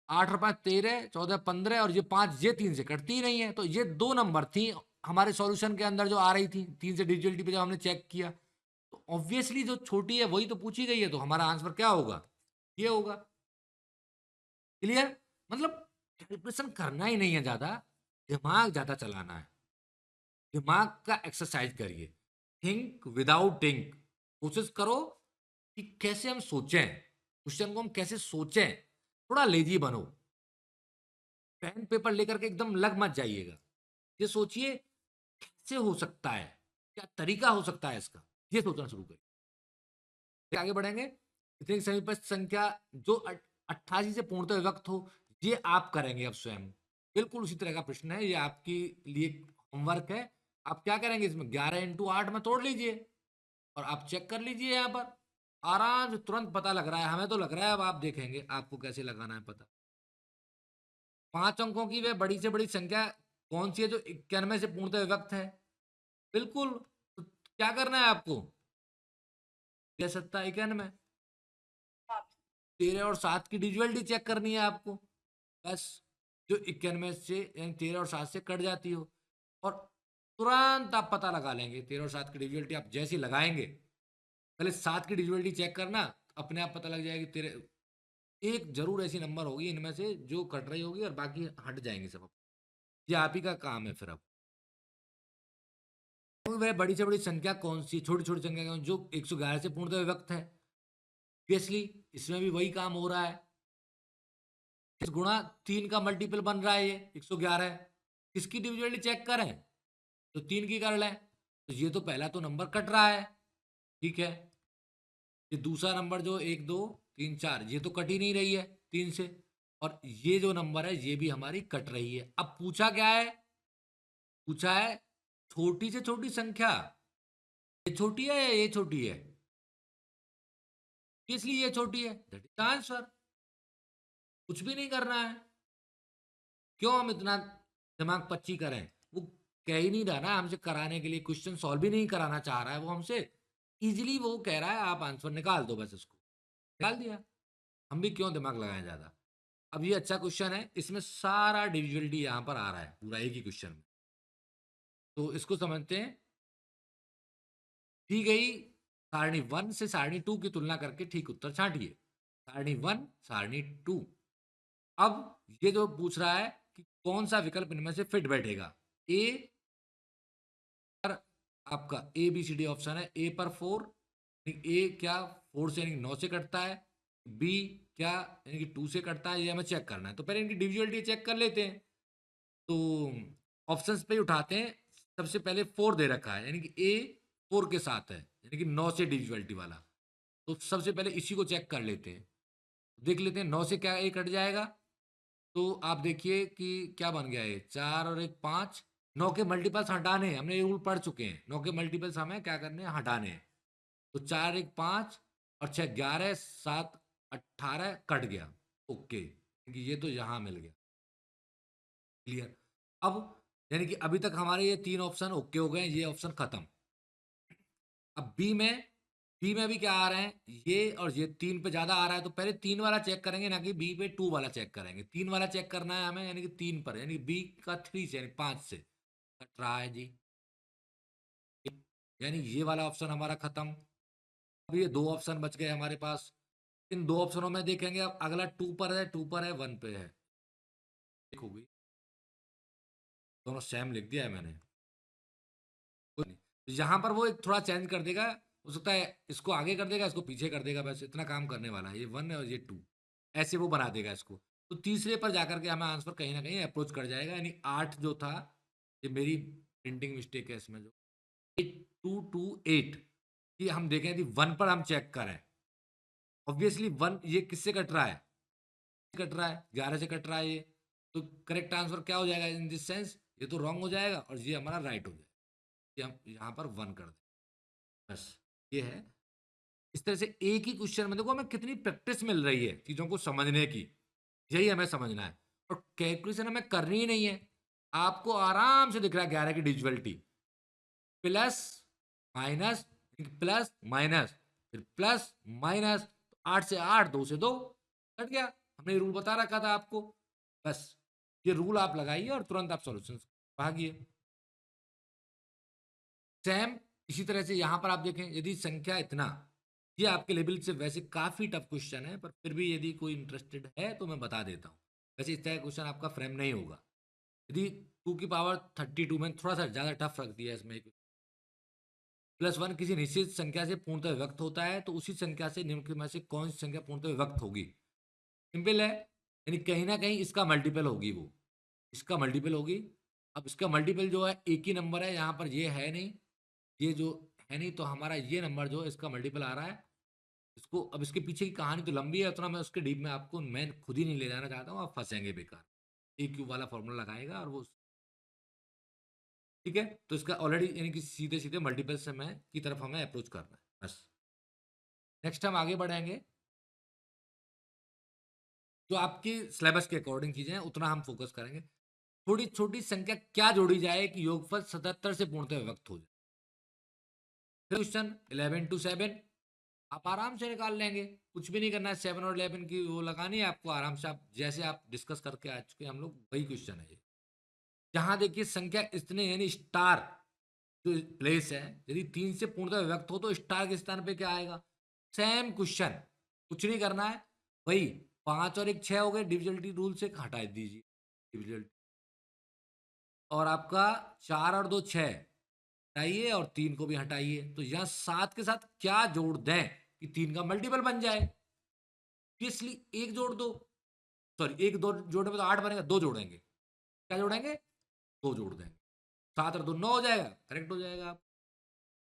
8 और 5 13 14 15 और ये 5, ये 3 से कटती ही नहीं है, तो ये दो नंबर थी हमारे सॉल्यूशन के अंदर जो आ रही थी 3 से डिविजिबिलिटी पे जब हमने चेक किया, तो ऑब्वियसली जो छोटी है वही तो पूछी गई है, तो हमारा आंसर क्या होगा, ये होगा। क्लियर, मतलब कैलकुलेशन करना ही नहीं है ज्यादा, दिमाग ज्यादा चलाना है, दिमाग का एक्सरसाइज करिए, थिंक विदाउट थिंक। कोशिश करो कि कैसे हम सोचें, क्वेश्चन को हम कैसे सोचें, थोड़ा लेजी बनो, पेन पेपर लेकर के एकदम लग मत जाइएगा, ये सोचिए कैसे हो सकता है, क्या तरीका हो सकता है इसका, ये सोचना शुरू करिए। आगे बढ़ेंगे। इतनी समीपस्थ संख्या जो 88 से पूर्णतः विभक्त हो, ये आप करेंगे अब स्वयं, बिल्कुल उसी तरह का प्रश्न है, ये आपके लिए होमवर्क है। आप क्या करेंगे, इसमें 11 × 8 में तोड़ लीजिए और आप चेक कर लीजिए यहाँ पर, आराम से तुरंत पता लग रहा है, हमें तो लग रहा है, अब आप देखेंगे आपको कैसे लगाना है पता। 5 अंकों की वह बड़ी से बड़ी संख्या कौन सी है जो 91 से पूर्णतः विभक्त है? बिल्कुल। तो क्या करना है आपको? यह सत्ता 91, 13 और 7 की डिविजिबिलिटी चेक करनी है आपको, बस। जो 91 से यानी 13 और 7 से कट जाती हो, और तुरंत आप पता लगा लेंगे 13 और 7 की डिविजिबिलिटी। आप जैसे ही लगाएंगे, पहले 7 की डिविजिबिलिटी चेक करना, अपने आप पता लग जाएगी। तेरे एक जरूर ऐसी नंबर होगी इनमें से जो कट रही होगी और बाकी हट जाएंगे सब। ये आप ही का काम है फिर। अब तो वह बड़ी से बड़ी संख्या कौन सी, छोटी छोटी संख्या कौन जो 111 से पूर्णतः विभक्त है? ऑब्वियसली इसमें भी वही काम हो रहा है। इस गुणा 3 का मल्टीपल बन रहा है, ये 111 है। किसकी डिविजिबिलिटी चेक करें? तो 3 की कर लें। तो ये तो पहला तो नंबर कट रहा है, ठीक है। ये दूसरा नंबर जो 1 2 3 4, ये तो कट ही नहीं रही है 3 से। और ये जो नंबर है ये भी हमारी कट रही है। अब पूछा क्या है? पूछा है छोटी से छोटी संख्या, ये छोटी है या ये छोटी है? इसलिए ये छोटी है, दैट इज आंसर। कुछ भी नहीं करना है। क्यों हम इतना दिमाग पच्ची करें? वो कह ही नहीं रहा ना हमसे कराने के लिए, क्वेश्चन सॉल्व भी नहीं कराना चाह रहा है वो हमसे। इजीली वो कह रहा है आप आंसर निकाल दो, बस इसको निकाल दिया। हम भी क्यों दिमाग लगाएं ज्यादा। अब ये अच्छा क्वेश्चन है, इसमें सारा डिविजिबिलिटी यहाँ पर आ रहा है पूरा एक ही क्वेश्चन में। तो इसको समझते हैं। दी गई सारणी 1 से सारणी 2 की तुलना करके ठीक उत्तर छांटिए। सारणी 1, सारणी 2। अब ये जो पूछ रहा है कि कौन सा विकल्प इनमें से फिट बैठेगा। ए पर आपका A B C D option है। ए पर 4, ए क्या 4 से यानी 9 से कटता है? बी क्या यानी कि 2 से कटता है? ये हमें चेक करना है, तो पहले इनकी डिविजिबिलिटी चेक कर लेते हैं। तो ऑप्शंस पे ही उठाते हैं। सबसे पहले 4 दे रखा है, यानी कि ए 4 के साथ है, यानी कि 9 से डिविजिबिलिटी वाला। तो सबसे पहले इसी को चेक कर लेते हैं। देख लेते हैं 9 से क्या ए कट जाएगा। तो आप देखिए कि क्या बन गया है, 4 और 1 5। 9 के मल्टीपल्स हटाने हैं, हमने ये रूल पढ़ चुके हैं। 9 के मल्टीपल्स हमें क्या करने हैं, हटाने हैं। तो 4 1 5 और 6 11, 7 18 कट गया। ओके, क्योंकि ये तो यहाँ मिल गया। क्लियर। अब यानी कि अभी तक हमारे ये 3 ऑप्शन ओके हो गए, ये ऑप्शन खत्म। अब बी में भी क्या आ रहे हैं, ये और ये 3 पे ज्यादा आ रहा है, तो पहले 3 वाला चेक करेंगे, ना कि बी पे 2 वाला चेक करेंगे। 3 वाला चेक करना है हमें, यानी कि 3 पर, यानी बी का 3 से यानी 5 से कट रहा है जी। यानी ये वाला ऑप्शन हमारा खत्म। अब ये 2 ऑप्शन बच गए हमारे पास। इन 2 ऑप्शनों में देखेंगे, अब अगला 2 पर है, 2 पर है, 1 पे है। देखोगी दोनों सेम लिख दिया है मैंने, कुछ नहीं। तो यहाँ पर वो एक थोड़ा चेंज कर देगा, हो सकता है इसको आगे कर देगा, इसको पीछे कर देगा, बस इतना काम करने वाला है। ये 1 है और ये 2, ऐसे वो बना देगा इसको। तो तीसरे पर जाकर के हमें आंसर कहीं ना कहीं अप्रोच कर जाएगा। यानी 8 जो था, ये मेरी प्रिंटिंग मिस्टेक है इसमें, जो 8228 कि हम देखें यदि 1 पर हम चेक करें, ऑब्वियसली 1 ये किससे कट रहा है, कट रहा है 11 से कट रहा है ये। तो करेक्ट आंसर क्या हो जाएगा इन दिस सेंस, ये तो रॉन्ग हो जाएगा और ये हमारा राइट हो जाएगा। ये हम यहाँ पर 1 कर दें, बस। ये है। इस तरह से एक ही क्वेश्चन में देखो हमें कितनी प्रैक्टिस मिल रही है चीजों को समझने की। यही हमें समझना है। और कैलकुलेशन हमें करनी ही नहीं है। आपको आराम से दिख रहा है 11 की divisibility, plus minus, plus minus, फिर प्लस माइनस। 8 से 8, 2 से 2 कट गया। हमने रूल बता रखा था आपको, बस। ये रूल आप लगाइए और तुरंत आप सॉल्यूशन भागिए। सेम इसी तरह से यहां पर आप देखें, यदि संख्या इतना, ये आपके लेवल से वैसे काफी टफ क्वेश्चन है, पर फिर भी यदि कोई इंटरेस्टेड है तो मैं बता देता हूँ। वैसे इस तरह का क्वेश्चन आपका फ्रेम नहीं होगा। यदि 2 की पावर 32 में थोड़ा सा ज्यादा टफ रख दिया है इसमें, +1 किसी निश्चित संख्या से पूर्णतः विभक्त होता है, तो उसी संख्या से निम्नलिखित में से कौन सी संख्या पूर्णतः विभक्त होगी? सिंपल है, यानी कहीं ना कहीं इसका मल्टीपल होगी वो, इसका मल्टीपल होगी। अब इसका मल्टीपल जो है एक ही नंबर है, यहाँ पर ये है नहीं, ये जो है नहीं, तो हमारा ये नंबर जो है इसका मल्टीपल आ रहा है। इसको अब इसके पीछे की कहानी तो लंबी है, उतना मैं उसके डीप में आपको मैं खुद ही नहीं ले जाना चाहता हूँ, आप फंसेंगे बेकार। ए क्यूब वाला फॉर्मूला लगाएगा और वो, ठीक है। तो इसका ऑलरेडी यानी कि सीधे सीधे मल्टीपल से में की तरफ हमें अप्रोच करना है, बस। नेक्स्ट हम आगे बढ़ेंगे, जो आपकी सिलेबस के अकॉर्डिंग चीजें हैं उतना हम फोकस करेंगे। थोड़ी छोटी संख्या क्या जोड़ी जाए कि योगफल 77 से पूर्णतः विभक्त हो जाए। क्वेश्चन 11 to 7 आप आराम से निकाल लेंगे, कुछ भी नहीं करना है। 7 और 11 की वो लगानी है आपको, आराम से आप जैसे आप डिस्कस करके आ चुके हम लोग, वही क्वेश्चन है ये। जहां देखिए संख्या इतने यानी स्टार जो प्लेस है, यदि 3 से पूर्णतः विभक्त हो तो स्टार के स्थान पे क्या आएगा। सेम क्वेश्चन, कुछ नहीं करना है, वही 5 और 1 6 हो गए, डिविजिबिलिटी रूल से हटा दीजिए डिविजिबिलिटी। और आपका 4 और 2 6 हटाइए, और 3 को भी हटाइए, तो यहाँ 7 के साथ क्या जोड़ दें कि 3 का मल्टीपल बन जाए। इसलिए एक जोड़ दो, सॉरी एक दो जोड़ने में तो 8 बनेगा, 2 जोड़ेंगे। क्या जोड़ेंगे, 2 जोड़ देंगे। 7 और 2 9 हो जाएगा, करेक्ट हो जाएगा। आप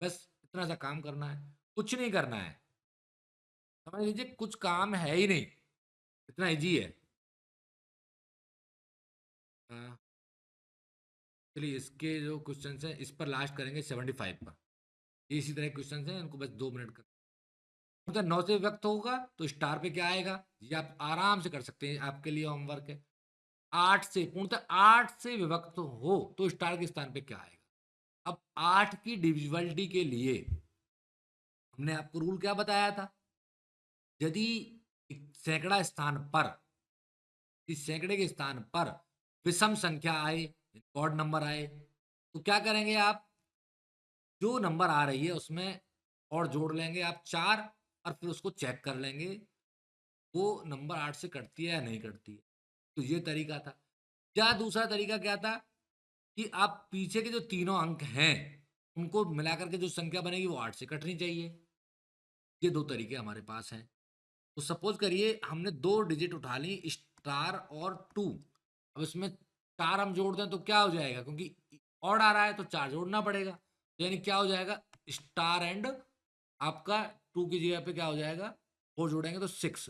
बस इतना सा काम करना है, कुछ नहीं करना है। समझ लीजिए कुछ काम है ही नहीं, इतना इजी है। हाँ, चलिए इसके जो क्वेश्चन हैं इस पर लास्ट करेंगे 75 पर। ये इसी तरह क्वेश्चन हैं, इनको बस 2 मिनट का। मतलब 9 से व्यक्त होगा तो स्टार पे क्या आएगा, ये आप आराम से कर सकते हैं, आपके लिए होमवर्क है। 8 से पूर्णतः 8 से विभक्त हो तो स्टार के स्थान पे क्या आएगा। अब 8 की डिविजिबिलिटी के लिए हमने आपको रूल क्या बताया था, यदि एक सैकड़ा स्थान पर, इस सैकड़े के स्थान पर विषम संख्या आए, ऑड नंबर आए, तो क्या करेंगे आप, जो नंबर आ रही है उसमें और जोड़ लेंगे आप 4, और फिर उसको चेक कर लेंगे वो नंबर 8 से कटती है या नहीं कटती है। तो ये तरीका था। या दूसरा तरीका क्या था कि आप पीछे के जो तीनों अंक हैं उनको मिलाकर के जो संख्या बनेगी वो 8 से कटनी चाहिए। ये 2 तरीके हमारे पास हैं। तो सपोज करिए हमने 2 डिजिट उठा ली, स्टार और 2। अब इसमें 4 हम जोड़ दें तो क्या हो जाएगा, क्योंकि ऑड आ रहा है तो 4 जोड़ना पड़ेगा, तो यानी क्या हो जाएगा, स्टार एंड आपका 2 की जगह पे क्या हो जाएगा, 4 जोड़ेंगे तो 6।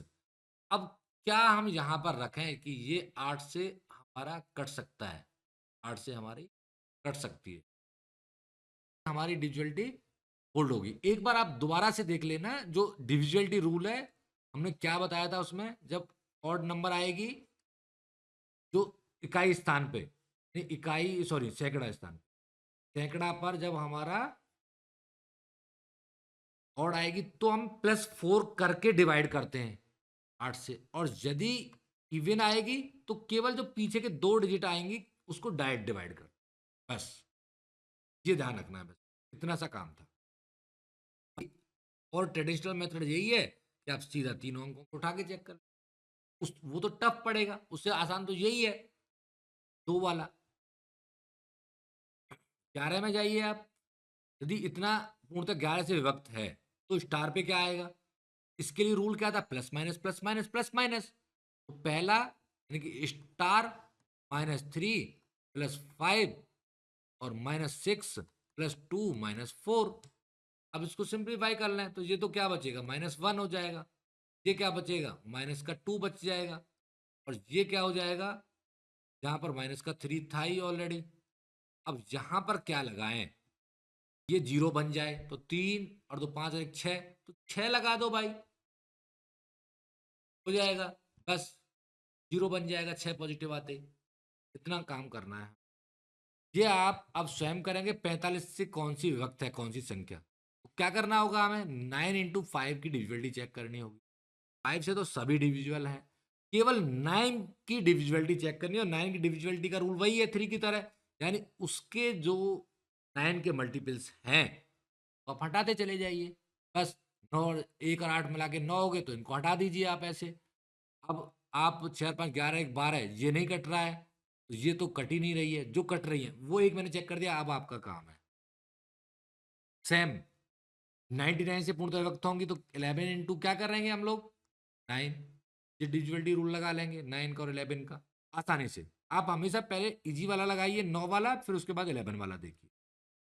अब क्या हम यहाँ पर रखें कि ये 8 से हमारा कट सकता है, 8 से हमारी कट सकती है, हमारी डिविजिबिलिटी होल्ड होगी। एक बार आप दोबारा से देख लेना जो डिविजिबिलिटी रूल है, हमने क्या बताया था उसमें, जब ऑड नंबर आएगी जो इकाई स्थान पे, नहीं इकाई सॉरी सैकड़ा स्थान, सैकड़ा पर जब हमारा ऑड आएगी तो हम +4 करके डिवाइड करते हैं 8 से, और यदि इवन आएगी तो केवल जो पीछे के 2 डिजिट आएंगी उसको डायरेक्ट डिवाइड कर, बस ये ध्यान रखना है, बस इतना सा काम था। और ट्रेडिशनल मेथड यही है कि आप सीधा तीनों अंकों को उठा के चेक कर, उस वो तो टफ पड़ेगा, उससे आसान तो यही है 2 वाला। 11 में जाइए आप, यदि इतना पूर्णतः 11 से विभक्त है तो स्टार पे क्या आएगा। इसके लिए रूल क्या था, plus minus plus minus plus minus. तो पहला यानी कि स्टार -3 +5 और -6 +2 -4। अब इसको सिंप्लीफाई कर लें तो ये तो क्या बचेगा, -1 हो जाएगा। ये क्या बचेगा, माइनस का 2 बच जाएगा। और ये क्या हो जाएगा, यहाँ पर माइनस का 3 था ही ऑलरेडी। अब यहाँ पर क्या लगाएं, ये 0 बन जाए तो 3 और 2 5 और 1 6, तो 6 लगा दो भाई, हो जाएगा। बस 0 बन जाएगा 6 पॉजिटिव आते ही। इतना काम करना है। ये आप अब स्वयं करेंगे 45 से कौन सी विभक्त है कौन सी संख्या। तो क्या करना होगा, हमें 9 × 5 की डिविजिबिलिटी चेक करनी होगी। 5 से तो सभी डिविजिबल हैं, केवल 9 की डिविजिबिलिटी चेक करनी है। और 9 की डिविजिबिलिटी का रूल वही है 3 की तरह, यानी उसके जो 9 के मल्टीपल्स हैं तो आप हटाते चले जाइए। बस 9 1 और 8 मिला के 9 हो गए तो इनको हटा दीजिए आप ऐसे। अब आप 4 5 11 1 12 ये नहीं कट रहा है, तो ये तो कट ही नहीं रही है, जो कट रही है वो एक मैंने चेक कर दिया। अब आपका काम है सेम 99 से पूर्णतः विभक्त होंगी तो 11 इंटू क्या करेंगे हम लोग 9, ये डिविजिबिलिटी रूल लगा लेंगे 9 का और 11 का आसानी से। आप हमेशा पहले इजी वाला लगाइए 9 वाला, फिर उसके बाद 11 वाला देखिए,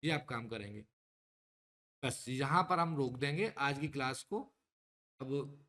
ये आप काम करेंगे। बस यहाँ पर हम रोक देंगे आज की क्लास को अब।